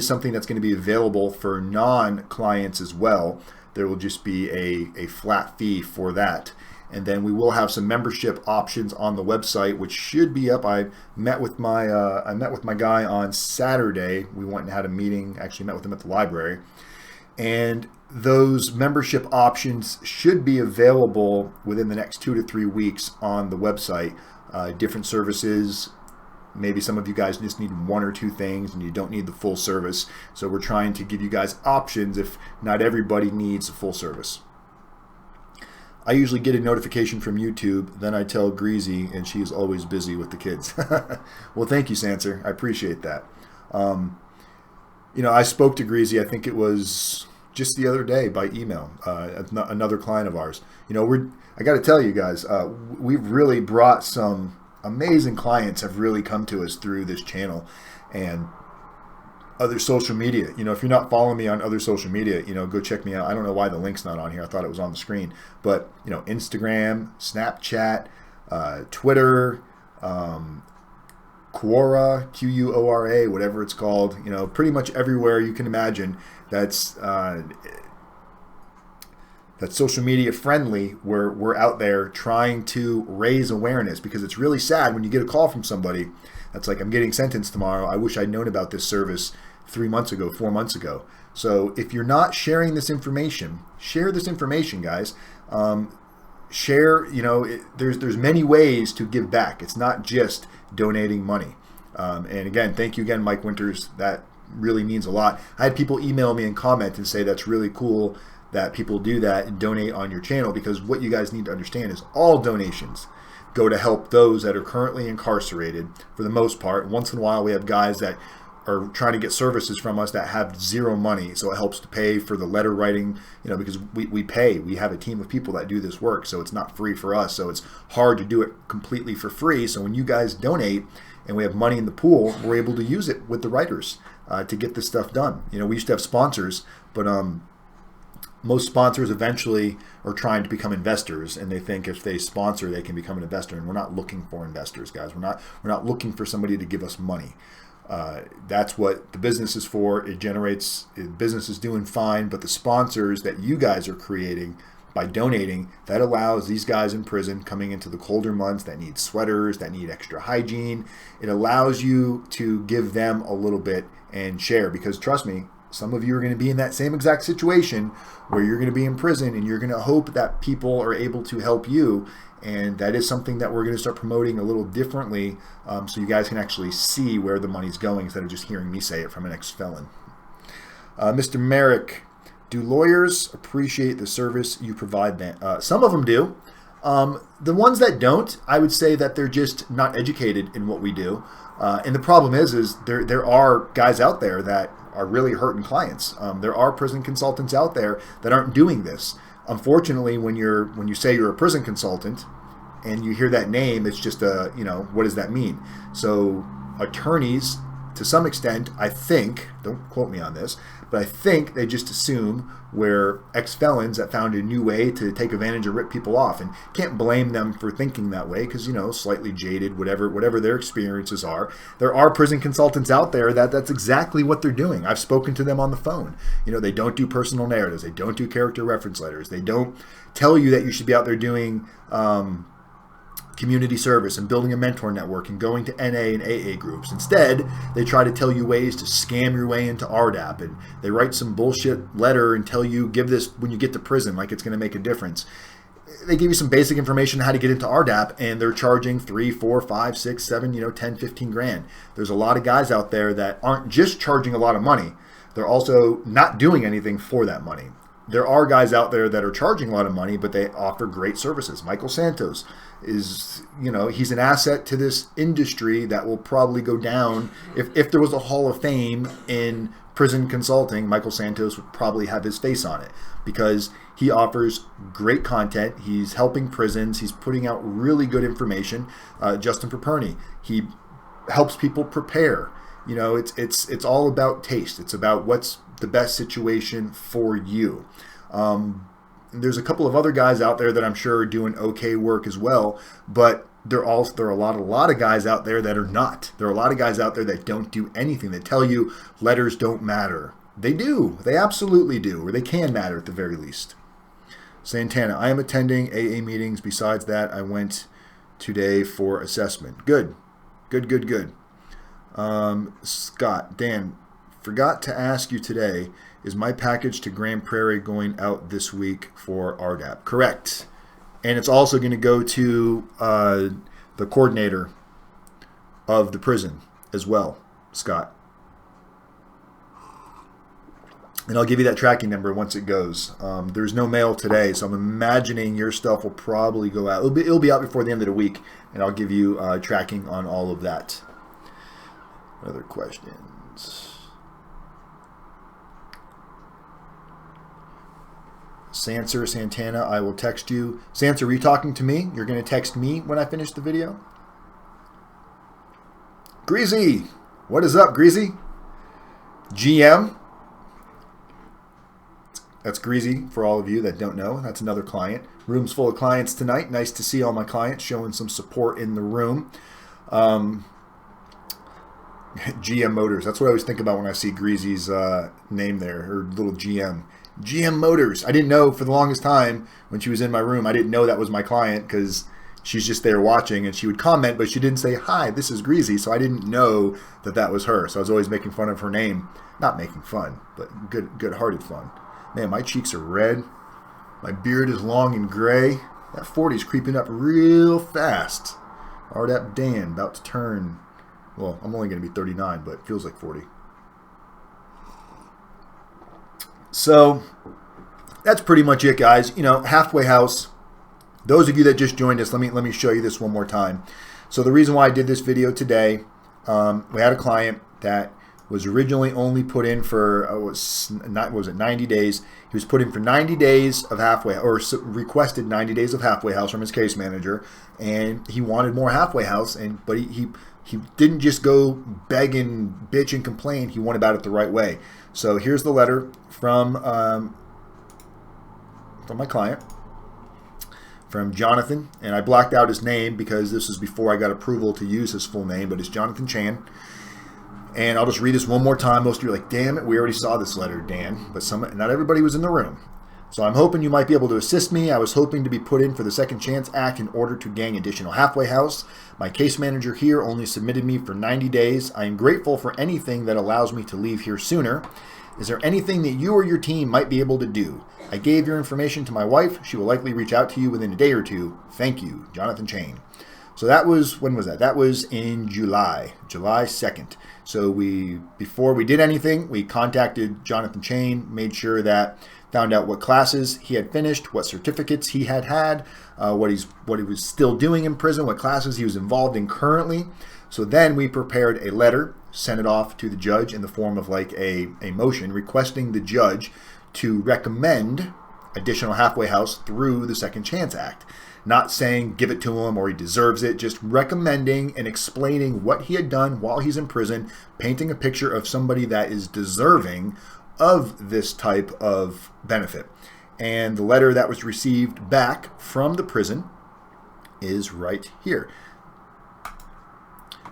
B: something that's going to be available for non-clients as well. There will just be a flat fee for that. And then we will have some membership options on the website, which should be up. I met with my guy on Saturday. We went and had a meeting. Actually met with him at the library. And those membership options should be available within the next 2 to 3 weeks on the website. Different services. Maybe some of you guys just need 1 or 2 things and you don't need the full service. So we're trying to give you guys options if not everybody needs a full service. I usually get a notification from YouTube, then I tell Greasy, and she is always busy with the kids. Well, thank you, Sanser. I appreciate that. I spoke to Greasy, I think it was just the other day by email, another client of ours. I got to tell you guys, we've really brought some amazing clients have really come to us through this channel and other social media. If you're not following me on other social media, go check me out. I don't know why the link's not on here. I thought it was on the screen. But, Instagram, Snapchat, Twitter, Quora, Quora, whatever it's called, pretty much everywhere you can imagine that's social media friendly. We're out there trying to raise awareness, because it's really sad when you get a call from somebody that's like, I'm getting sentenced tomorrow. I wish I'd known about this service 3 months ago, 4 months ago. So if you're not sharing this information, share this information, guys. Share, there's many ways to give back. It's not just donating money. And again, thank you again, Mike Winters. That really means a lot. I had people email me and comment and say that's really cool that people do that and donate on your channel, because what you guys need to understand is all donations go to help those that are currently incarcerated for the most part. Once in a while we have guys that are trying to get services from us that have zero money, so it helps to pay for the letter writing, because we pay. We have a team of people that do this work, so it's not free for us, so it's hard to do it completely for free. So when you guys donate and we have money in the pool, we're able to use it with the writers to get this stuff done. We used to have sponsors, but most sponsors eventually are trying to become investors, and they think if they sponsor, they can become an investor. And we're not looking for investors, guys. We're not looking for somebody to give us money. That's what the business is for. It generates, business is doing fine, but the sponsors that you guys are creating by donating, that allows these guys in prison coming into the colder months that need sweaters, that need extra hygiene. It allows you to give them a little bit and share, because trust me, some of you are going to be in that same exact situation where you're going to be in prison, and you're going to hope that people are able to help you. And that is something that we're going to start promoting a little differently, so you guys can actually see where the money's going instead of just hearing me say it from an ex-felon. Mr. Merrick, do lawyers appreciate the service you provide them? Some of them do. The ones that don't, I would say that they're just not educated in what we do. And the problem is there are guys out there that are really hurting clients. There are prison consultants out there that aren't doing this. Unfortunately, when you say you're a prison consultant and you hear that name, it's just what does that mean? So attorneys to some extent, I think, don't quote me on this, but I think they just assume we're ex-felons that found a new way to take advantage and rip people off, and can't blame them for thinking that way because, slightly jaded, whatever their experiences are. There are prison consultants out there that's exactly what they're doing. I've spoken to them on the phone. They don't do personal narratives. They don't do character reference letters. They don't tell you that you should be out there doing community service and building a mentor network and going to NA and AA groups. Instead, they try to tell you ways to scam your way into RDAP, and they write some bullshit letter and tell you, give this when you get to prison, like it's going to make a difference. They give you some basic information on how to get into RDAP, and they're charging 3, 4, 5, 6, 7, 10, 15 grand. There's a lot of guys out there that aren't just charging a lot of money, they're also not doing anything for that money. There are guys out there that are charging a lot of money, but they offer great services. Michael Santos is, he's an asset to this industry that will probably go down. If there was a Hall of Fame in prison consulting, Michael Santos would probably have his face on it because he offers great content. He's helping prisons. He's putting out really good information. Justin Perperny, he helps people prepare. It's all about taste. It's about what's the best situation for you. There's a couple of other guys out there that I'm sure are doing okay work as well, but there are a lot of guys out there that are not. There are a lot of guys out there that don't do anything. That tell you letters don't matter. They do. They absolutely do, or they can matter at the very least. Santana, I am attending AA meetings. Besides that, I went today for assessment. Good. Scott, Dan, forgot to ask you today, is my package to Grand Prairie going out this week for RDAP? Correct. And it's also going to go to the coordinator of the prison as well, Scott. And I'll give you that tracking number once it goes. There's no mail today, so I'm imagining your stuff will probably go out. It'll be out before the end of the week, and I'll give you tracking on all of that. Other questions? Sanser, Santana, I will text you. Sanser, are you talking to me? You're going to text me when I finish the video? Greasy, what is up, Greasy? GM. That's Greasy for all of you that don't know. That's another client. Room's full of clients tonight. Nice to see all my clients showing some support in the room. GM Motors. That's what I always think about when I see Greasy's name there, her little GM. GM Motors. I didn't know for the longest time when she was in my room. I didn't know that was my client because she's just there watching, and she would comment, but she didn't say, hi, this is Greasy, so I didn't know that was her. So I was always making fun of her name. Not making fun, but good-hearted fun. Man, my cheeks are red. My beard is long and gray. That 40's creeping up real fast. RDAPdan, about to turn, well, I'm only going to be 39, but it feels like 40. So that's pretty much it, guys. Halfway house. Those of you that just joined us, let me show you this one more time. So the reason why I did this video today, we had a client that was originally only put in for 90 days. He was put in for 90 days of halfway, or requested 90 days of halfway house from his case manager, and he wanted more halfway house, but he didn't just go beg and bitch and complain. He went about it the right way. So here's the letter from my client, from Jonathan, and I blacked out his name because this is before I got approval to use his full name, but it's Jonathan Chan. And I'll just read this one more time. Most of you are like, damn it, we already saw this letter, Dan. But not everybody was in the room. So I'm hoping you might be able to assist me. I was hoping to be put in for the Second Chance Act in order to gain additional halfway house. My case manager here only submitted me for 90 days. I am grateful for anything that allows me to leave here sooner. Is there anything that you or your team might be able to do? I gave your information to my wife. She will likely reach out to you within a day or two. Thank you, Jonathan Chain. So that was, when was that? That was in July 2nd. So before we did anything, we contacted Jonathan Chain, made sure that, found out what classes he had finished, what certificates he had, what he was still doing in prison, what classes he was involved in currently. So then we prepared a letter, sent it off to the judge in the form of like a motion requesting the judge to recommend additional halfway house through the Second Chance Act. Not saying give it to him or he deserves it, just recommending and explaining what he had done while he's in prison, painting a picture of somebody that is deserving of this type of benefit. And the letter that was received back from the prison is right here.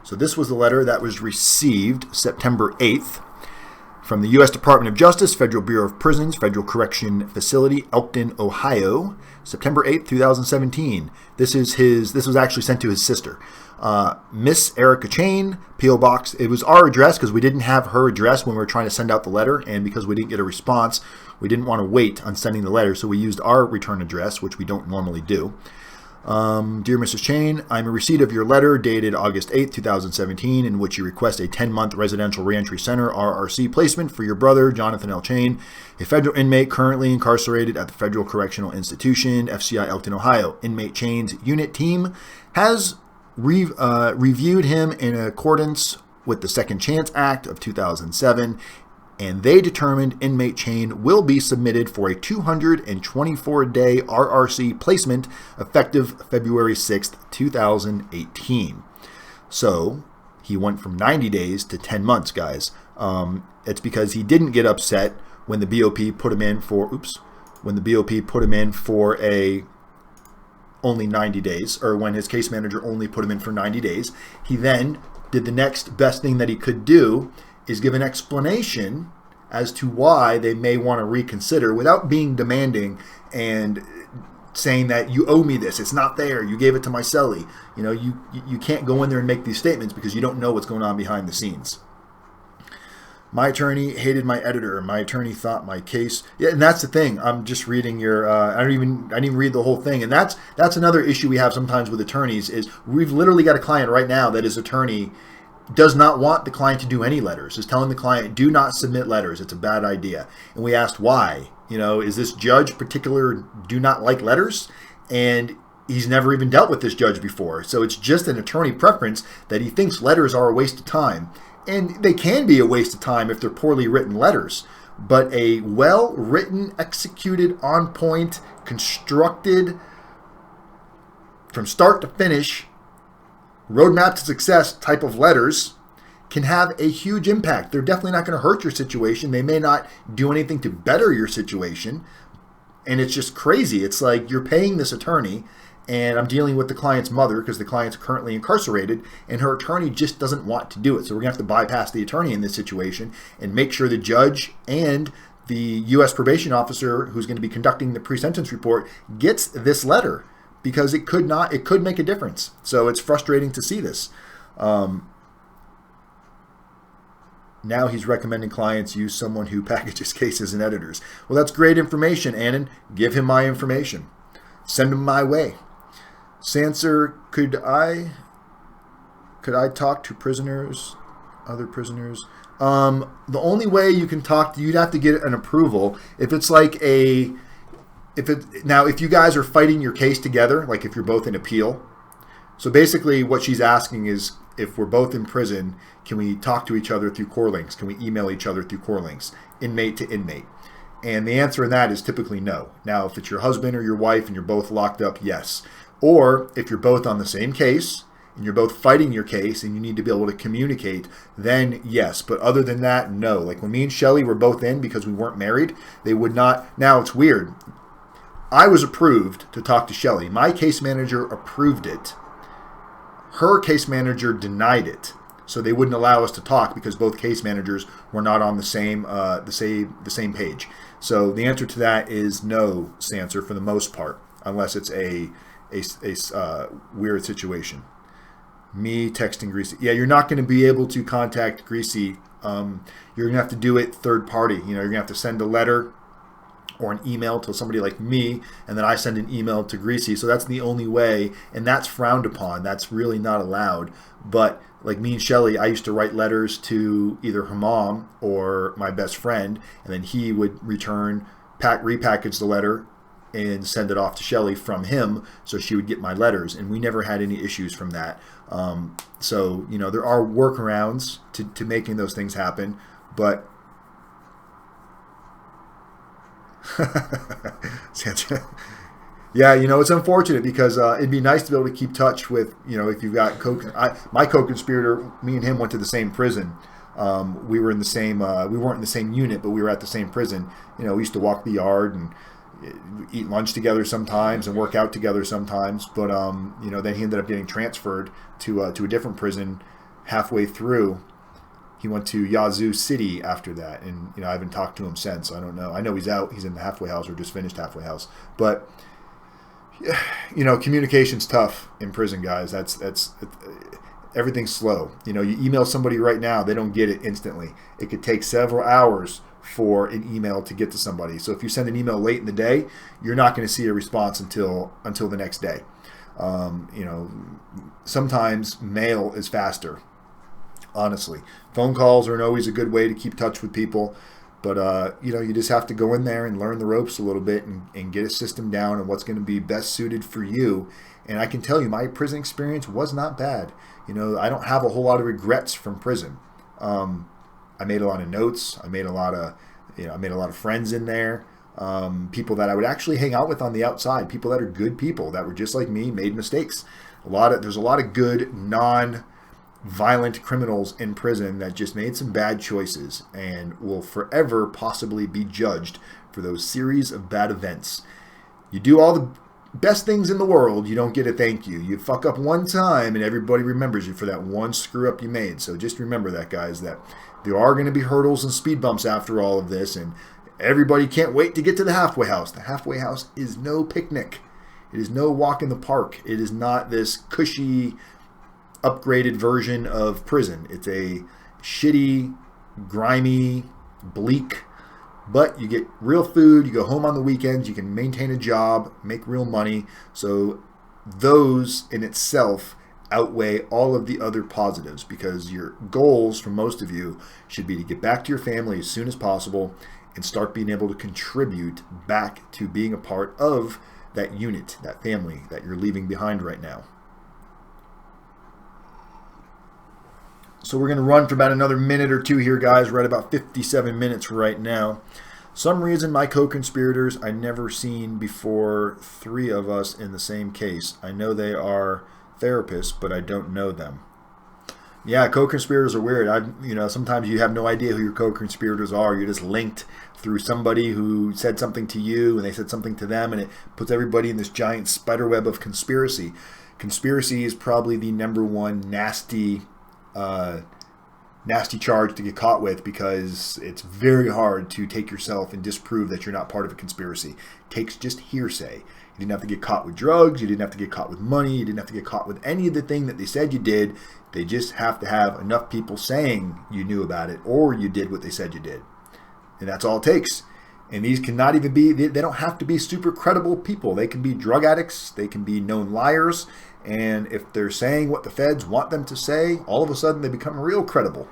B: So this was the letter that was received September 8th from the U.S. Department of Justice, Federal Bureau of Prisons, Federal Correction Facility, Elkton, Ohio, September 8th, 2017. This was actually sent to his sister. Miss Erica Chain, P.O. Box. It was our address because we didn't have her address when we were trying to send out the letter, and because we didn't get a response, we didn't want to wait on sending the letter, so we used our return address, which we don't normally do. Dear Mrs. Chain, I'm in receipt of your letter dated August 8, 2017, in which you request a 10-month residential reentry center RRC placement for your brother, Jonathan L. Chain, a federal inmate currently incarcerated at the Federal Correctional Institution, FCI Elkton, Ohio. Inmate Chain's unit team has reviewed him in accordance with the Second Chance Act of 2007, and they determined Inmate Chain will be submitted for a 224-day RRC placement effective February 6th, 2018. So he went from 90 days to 10 months, guys. It's because he didn't get upset when the BOP put him in for, a only 90 days, or when his case manager only put him in for 90 days. He then did the next best thing that he could do, is give an explanation as to why they may want to reconsider without being demanding and saying that you owe me this. It's not there. You gave it to my cellie. You know, you can't go in there and make these statements because you don't know what's going on behind the scenes. My attorney hated my editor. My attorney thought my case. Yeah, and that's the thing. I'm just reading your. I didn't even read the whole thing, and that's another issue we have sometimes with attorneys. Is we've literally got a client right now that his attorney does not want the client to do any letters, is telling the client, do not submit letters. It's a bad idea. And we asked why. You know, is this judge particular do not like letters? And he's never even dealt with this judge before. So it's just an attorney preference that he thinks letters are a waste of time. And they can be a waste of time if they're poorly written letters. But a well-written, executed, on-point, constructed, from start to finish, roadmap to success type of letters can have a huge impact. They're definitely not going to hurt your situation. They may not do anything to better your situation. And it's just crazy. It's like you're paying this attorney, and I'm dealing with the client's mother because the client's currently incarcerated, and her attorney just doesn't want to do it. So we're going to have to bypass the attorney in this situation and make sure the judge and the U.S. probation officer who's going to be conducting the pre-sentence report gets this letter, because it could make a difference. So it's frustrating to see this. Now he's recommending clients use someone who packages cases and editors. Well, that's great information, Annan. Give him my information. Send him my way. Sanser, could I talk to prisoners, other prisoners? The only way you can talk, you'd have to get an approval. If it's like if you guys are fighting your case together, like if you're both in appeal. So basically what she's asking is, if we're both in prison, can we talk to each other through core links? Can we email each other through core links, inmate to inmate? And the answer in that is typically no. Now, if it's your husband or your wife and you're both locked up, yes. Or if you're both on the same case and you're both fighting your case and you need to be able to communicate, then yes. But other than that, no. Like when me and Shelly were both in because we weren't married, they would not. Now, it's weird. I was approved to talk to Shelly. My case manager approved it. Her case manager denied it. So they wouldn't allow us to talk because both case managers were not on the same page. So the answer to that is no, Sanser, for the most part, unless it's a weird situation. Me texting Greasy. Yeah, you're not going to be able to contact Greasy. You're going to have to do it third party. You know, you're going to have to send a letter or an email to somebody like me, and then I send an email to Greasy. So that's the only way, and that's frowned upon. That's really not allowed. But like me and Shelly, I used to write letters to either her mom or my best friend, and then he would repackage the letter and send it off to Shelly from him, so she would get my letters, and we never had any issues from that. So, you know, there are workarounds to making those things happen, but Yeah, it's unfortunate because it'd be nice to be able to keep touch with, if you've got my co-conspirator, me and him went to the same prison. We were in the same, we weren't in the same unit, but we were at the same prison. We used to walk the yard and eat lunch together sometimes and work out together sometimes. But, then he ended up getting transferred to a different prison halfway through. He went to Yazoo City after that. And, I haven't talked to him since. I don't know. I know he's out. He's in the halfway house or just finished halfway house. But, communication's tough in prison, guys. That's everything's slow. You email somebody right now, they don't get it instantly. It could take several hours for an email to get to somebody. So if you send an email late in the day, you're not going to see a response until the next day. Sometimes mail is faster. Honestly, phone calls aren't always a good way to keep touch with people. But, you just have to go in there and learn the ropes a little bit and get a system down and what's going to be best suited for you. And I can tell you, my prison experience was not bad. I don't have a whole lot of regrets from prison. I made a lot of notes. I made a lot of friends in there. People that I would actually hang out with on the outside. People that are good people that were just like me, made mistakes. There's a lot of good non-violent criminals in prison that just made some bad choices and will forever possibly be judged for those series of bad events. You do all the best things in the world, you don't get a thank you. You fuck up one time and everybody remembers you for that one screw up you made. So just remember that, guys, that there are going to be hurdles and speed bumps after all of this, and everybody can't wait to get to the halfway house. The halfway house is no picnic. It is no walk in the park. It is not this cushy, upgraded version of prison. It's a shitty, grimy, bleak, but you get real food, you go home on the weekends, you can maintain a job, make real money. So those in itself outweigh all of the other positives, because your goals for most of you should be to get back to your family as soon as possible and start being able to contribute back to being a part of that unit, that family that you're leaving behind right now. So we're going to run for about another minute or two here, guys. We're at about 57 minutes right now. Some reason my co-conspirators I never seen before 3 of us in the same case. I know they are therapists, but I don't know them. Yeah, co-conspirators are weird. Sometimes you have no idea who your co-conspirators are. You're just linked through somebody who said something to you and they said something to them, and it puts everybody in this giant spider web of conspiracy. Conspiracy is probably the number one nasty charge to get caught with, because it's very hard to take yourself and disprove that you're not part of a conspiracy. It takes just hearsay. You didn't have to get caught with drugs. You didn't have to get caught with money. You didn't have to get caught with any of the thing that they said you did. They just have to have enough people saying you knew about it or you did what they said you did. And that's all it takes. And these cannot even be, they don't have to be super credible people. They can be drug addicts. They can be known liars. And if they're saying what the feds want them to say, all of a sudden they become real credible.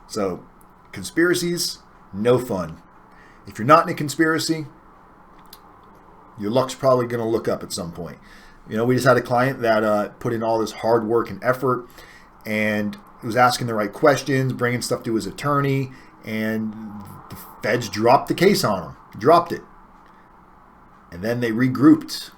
B: So, conspiracies, no fun. If you're not in a conspiracy, your luck's probably going to look up at some point. We just had a client that put in all this hard work and effort and was asking the right questions, bringing stuff to his attorney, and the feds dropped the case on him. Dropped it. And then they regrouped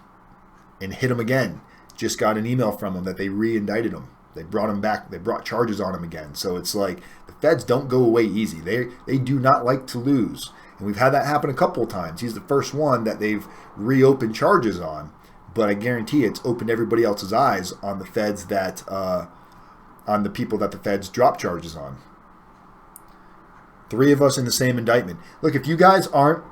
B: and hit him again. Just got an email from him that they re-indicted him. They brought him back. They brought charges on him again. So it's like the feds don't go away easy. They do not like to lose. And we've had that happen a couple of times. He's the first one that they've reopened charges on. But I guarantee it's opened everybody else's eyes on the feds that, on the people that the feds drop charges on. 3 of us in the same indictment. Look, if you guys aren't,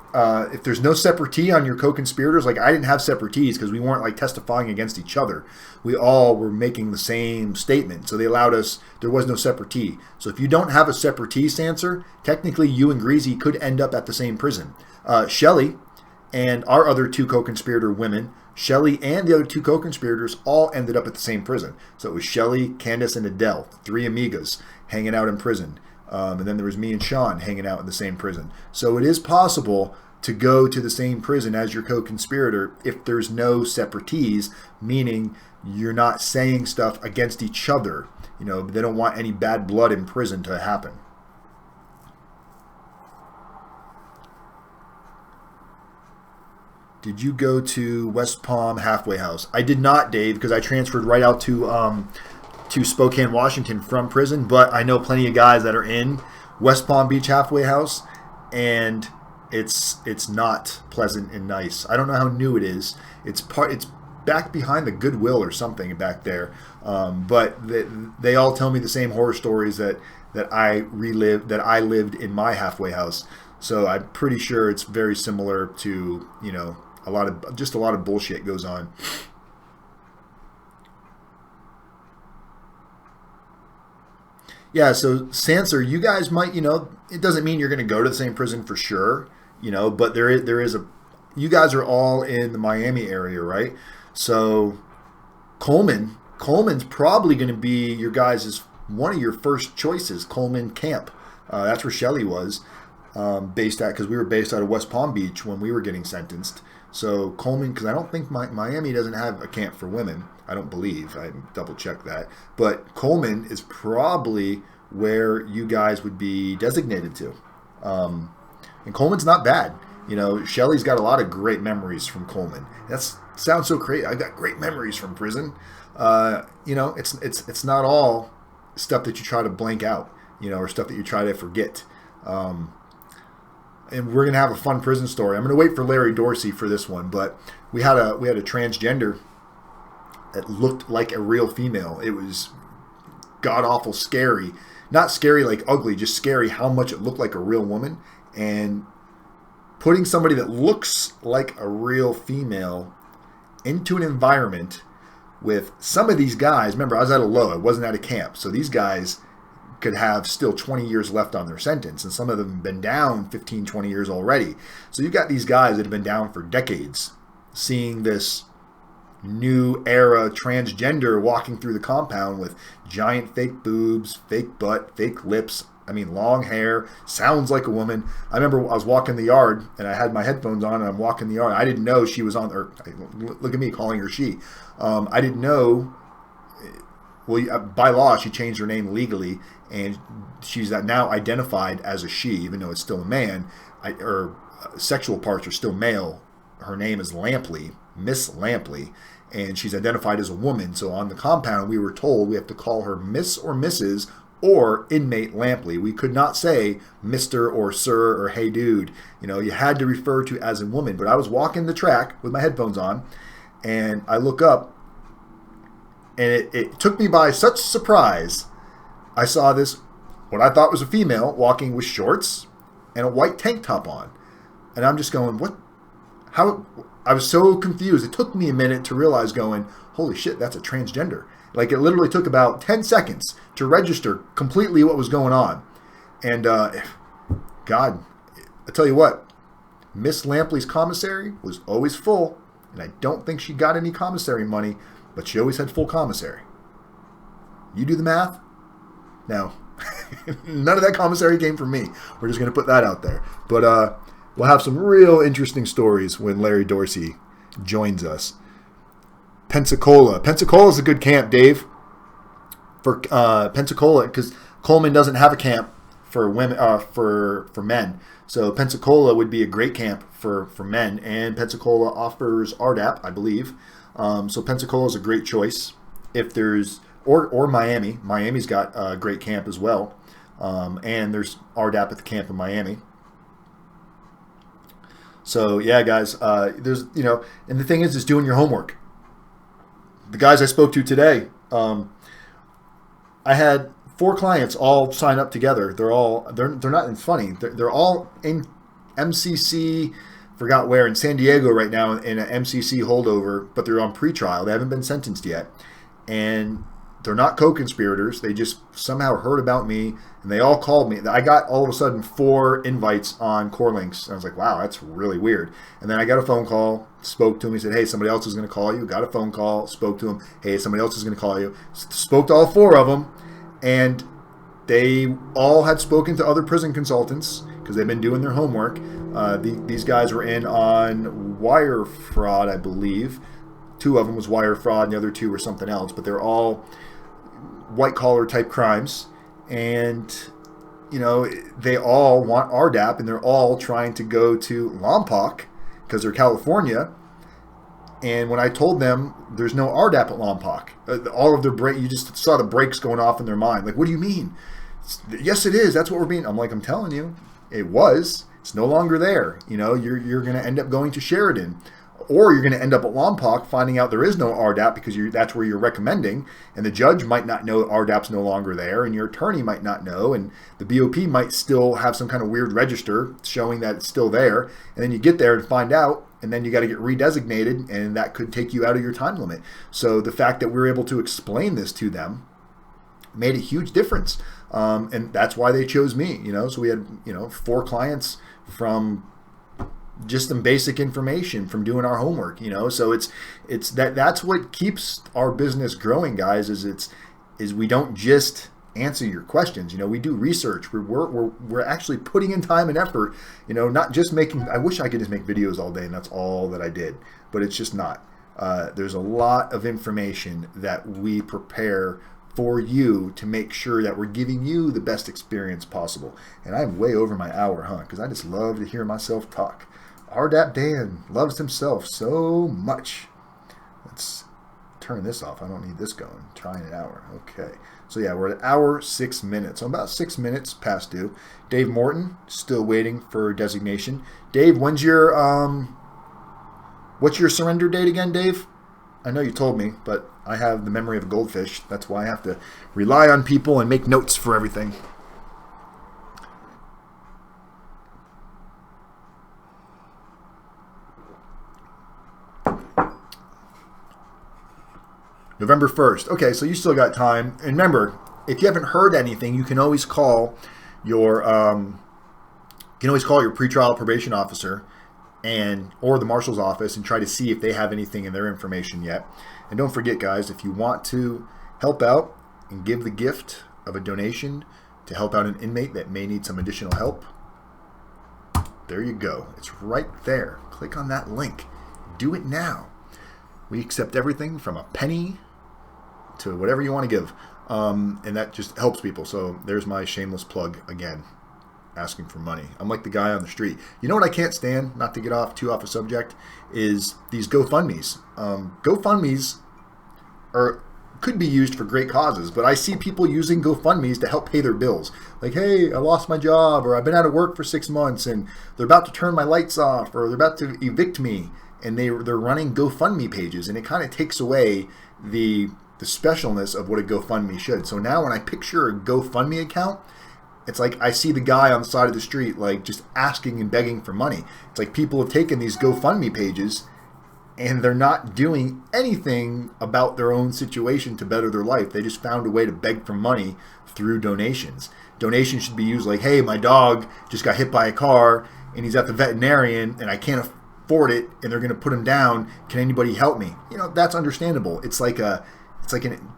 B: if there's no separatee on your co-conspirators, like I didn't have separatees because we weren't like testifying against each other. We all were making the same statement. So they allowed us, there was no separatee. So if you don't have a separatee, Sanser, technically you and Greasy could end up at the same prison. Shelly and our other 2 co-conspirator women, Shelly and the other 2 co-conspirators all ended up at the same prison. So it was Shelly, Candace, and Adele, 3 amigas hanging out in prison. And then there was me and Sean hanging out in the same prison. So it is possible to go to the same prison as your co-conspirator if there's no separatees, meaning you're not saying stuff against each other. They don't want any bad blood in prison to happen. did you go to West Palm halfway house? I did not, Dave, because I transferred right out to Spokane, Washington from prison. But I know plenty of guys that are in West Palm Beach halfway house, and it's not pleasant and nice. I don't know how new it is. It's back behind the Goodwill or something back there. But they all tell me the same horror stories that I lived in my halfway house. So I'm pretty sure it's very similar to, a lot of bullshit goes on. Yeah, so Sanser, you guys might, it doesn't mean you're going to go to the same prison for sure, but there is you guys are all in the Miami area, right? So Coleman's probably going to be your guys' one of your first choices, Coleman Camp. That's where Shelley was based at, because we were based out of West Palm Beach when we were getting sentenced. So Coleman, because I don't think Miami doesn't have a camp for women. I don't believe. I double checked that. But Coleman is probably where you guys would be designated to. And Coleman's not bad. Shelley's got a lot of great memories from Coleman. That sounds so crazy. I got great memories from prison. It's not all stuff that you try to blank out, or stuff that you try to forget. And we're gonna have a fun prison story. I'm gonna wait for Larry Dorsey for this one, but we had a transgender that looked like a real female. It was god awful scary. Not scary like ugly, just scary how much it looked like a real woman. And putting somebody that looks like a real female into an environment with some of these guys. Remember, I was at a low. I wasn't at a camp. So these guys could have still 20 years left on their sentence. And some of them have been down 15, 20 years already. So you've got these guys that have been down for decades seeing this new era transgender walking through the compound with giant fake boobs, fake butt, fake lips. I mean, long hair, sounds like a woman. I remember I was walking the yard and I had my headphones on and I'm walking the yard. I didn't know she was on, or look at me calling her she. I didn't know, well, by law, she changed her name legally and she's now identified as a she, even though it's still a man. Her sexual parts are still male. Her name is Lampley, Miss Lampley, and she's identified as a woman. So on the compound, we were told we have to call her Miss or Mrs. or Inmate Lampley. We could not say Mr. or Sir or Hey Dude. You had to refer to as a woman. But I was walking the track with my headphones on, and I look up, and it took me by such surprise. I saw this, what I thought was a female, walking with shorts and a white tank top on. And I'm just going, what? How? I was so confused. It took me a minute to realize going, holy shit, that's a transgender. Like, it literally took about 10 seconds to register completely what was going on. And, God, I tell you what, Miss Lampley's commissary was always full, and I don't think she got any commissary money, but she always had full commissary. You do the math? No. None of that commissary came from me. We're just going to put that out there. But we'll have some real interesting stories when Larry Dorsey joins us. Pensacola. Pensacola's a good camp, Dave. For Pensacola, because Coleman doesn't have a camp for women, for men. So Pensacola would be a great camp for men, and Pensacola offers RDAP, I believe. So Pensacola is a great choice. If there's or Miami. Miami's got a great camp as well, and there's RDAP at the camp in Miami. So yeah, guys, there's and the thing is doing your homework. The guys I spoke to today, I had 4 clients all sign up together. They're not funny. They're all in MCC, forgot where, in San Diego right now in an MCC holdover, but they're on pretrial. They haven't been sentenced yet, and they're not co-conspirators. They just somehow heard about me, and they all called me. I got all of a sudden 4 invites on Core Links. And I was like, wow, that's really weird. And then I got a phone call, spoke to him. He said, hey, somebody else is going to call you. Got a phone call, spoke to him. Hey, somebody else is going to call you. Spoke to all 4 of them, and they all had spoken to other prison consultants because they've been doing their homework. These guys were in on wire fraud, I believe. 2 of them was wire fraud, and the other 2 were something else. But they're all white-collar type crimes, and they all want RDAP, and they're all trying to go to Lompoc because they're California. And when I told them there's no RDAP at Lompoc, all of their break, you just saw the brakes going off in their mind. Like, what do you mean? Yes, it is. That's what we're being. I'm like, I'm telling you, it was. It's no longer there. You know, you're going to end up going to Sheridan, or you're going to end up at Lompoc finding out there is no RDAP because that's where you're recommending, and the judge might not know RDAP's no longer there, and your attorney might not know, and the BOP might still have some kind of weird register showing that it's still there, and then you get there and find out, and then you got to get redesignated, and that could take you out of your time limit. So the fact that we're able to explain this to them made a huge difference, and that's why they chose me. You know, so we had 4 clients from just some basic information from doing our homework. You know, so that's what keeps our business growing, guys. Is we don't just answer your questions. You know, we do research. We're actually putting in time and effort. You know, not just making. I wish I could just make videos all day and that's all that I did, but it's just not. There's a lot of information that we prepare for you to make sure that we're giving you the best experience possible. And I'm way over my hour, huh? Because I just love to hear myself talk. rdapdan loves himself so much. Let's turn this off. I don't need this going. Trying an hour. Okay. So yeah, we're at an hour, 6 minutes. So I'm about 6 minutes past due. Dave Morton, still waiting for designation. Dave, what's your surrender date again, Dave? I know you told me, but I have the memory of a goldfish. That's why I have to rely on people and make notes for everything. November 1st. Okay, so you still got time. And remember, if you haven't heard anything, you can always call your pretrial probation officer or the marshal's office and try to see if they have anything in their information yet. And don't forget, guys, if you want to help out and give the gift of a donation to help out an inmate that may need some additional help, there you go. It's right there. Click on that link. Do it now. We accept everything from a penny to whatever you want to give. And that just helps people. So there's my shameless plug again, asking for money. I'm like the guy on the street. You know what I can't stand, not to get too off a subject, is these GoFundMes. GoFundMes could be used for great causes, but I see people using GoFundMes to help pay their bills. Like, hey, I lost my job, or I've been out of work for 6 months, and they're about to turn my lights off, or they're about to evict me, and they're running GoFundMe pages, and it kind of takes away the specialness of what a GoFundMe should. So now when I picture a GoFundMe account, it's like I see the guy on the side of the street like just asking and begging for money. It's like people have taken these GoFundMe pages and they're not doing anything about their own situation to better their life. They just found a way to beg for money through donations. Donations should be used like, hey, my dog just got hit by a car and he's at the veterinarian and I can't afford it and they're going to put him down. Can anybody help me? You know, that's understandable.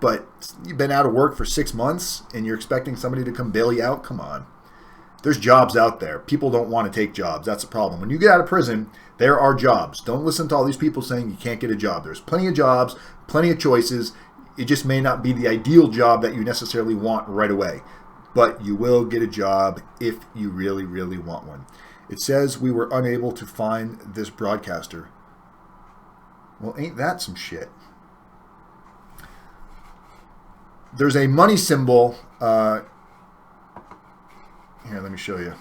B: But you've been out of work for 6 months and you're expecting somebody to come bail you out? Come on. There's jobs out there. People don't want to take jobs. That's the problem. When you get out of prison, there are jobs. Don't listen to all these people saying you can't get a job. There's plenty of jobs, plenty of choices. It just may not be the ideal job that you necessarily want right away. But you will get a job if you really, really want one. It says we were unable to find this broadcaster. Well, ain't that some shit? There's a money symbol. Here, let me show you.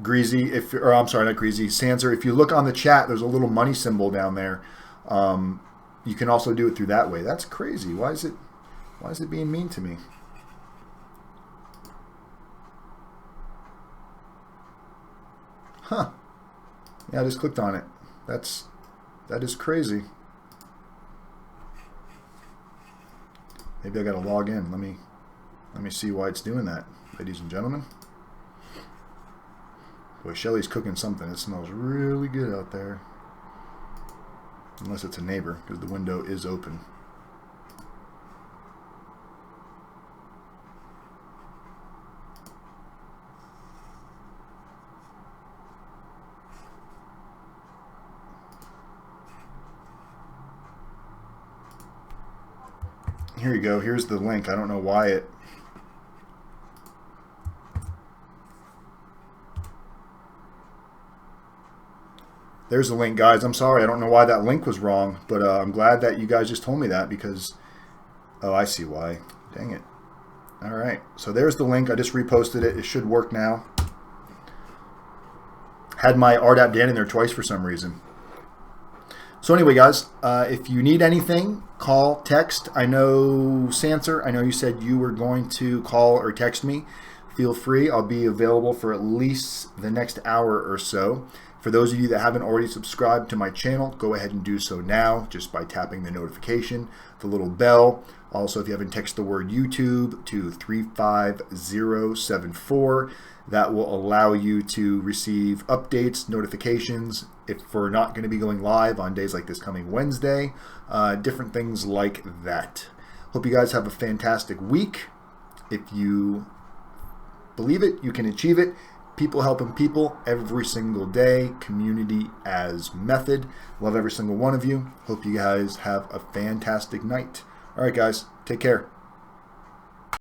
B: Greasy, I'm sorry, not Greasy. Sanser, if you look on the chat, there's a little money symbol down there. You can also do it through that way. That's crazy. Why is it being mean to me? Huh. Yeah, I just clicked on it. That is crazy. Maybe I gotta log in. Let me see why it's doing that, ladies and gentlemen. Boy, Shelly's cooking something. It smells really good out there. Unless it's a neighbor, because the window is open. Here you go. Here's the link. I don't know why it... There's the link, guys. I'm sorry. I don't know why that link was wrong, but I'm glad that you guys just told me that because, oh, I see why. Dang it. All right. So there's the link. I just reposted it. It should work now. Had my rdapdan in there twice for some reason. So anyway, guys, if you need anything, call, text. I know, Sanser, I know you said you were going to call or text me. Feel free. I'll be available for at least the next hour or so. For those of you that haven't already subscribed to my channel, go ahead and do so now just by tapping the notification, the little bell. Also, if you haven't texted the word YouTube to 35074, that will allow you to receive updates, notifications, if we're not going to be going live on days like this coming Wednesday, different things like that. Hope you guys have a fantastic week. If you believe it, you can achieve it. People helping people every single day. Community as method. Love every single one of you. Hope you guys have a fantastic night. All right, guys. Take care.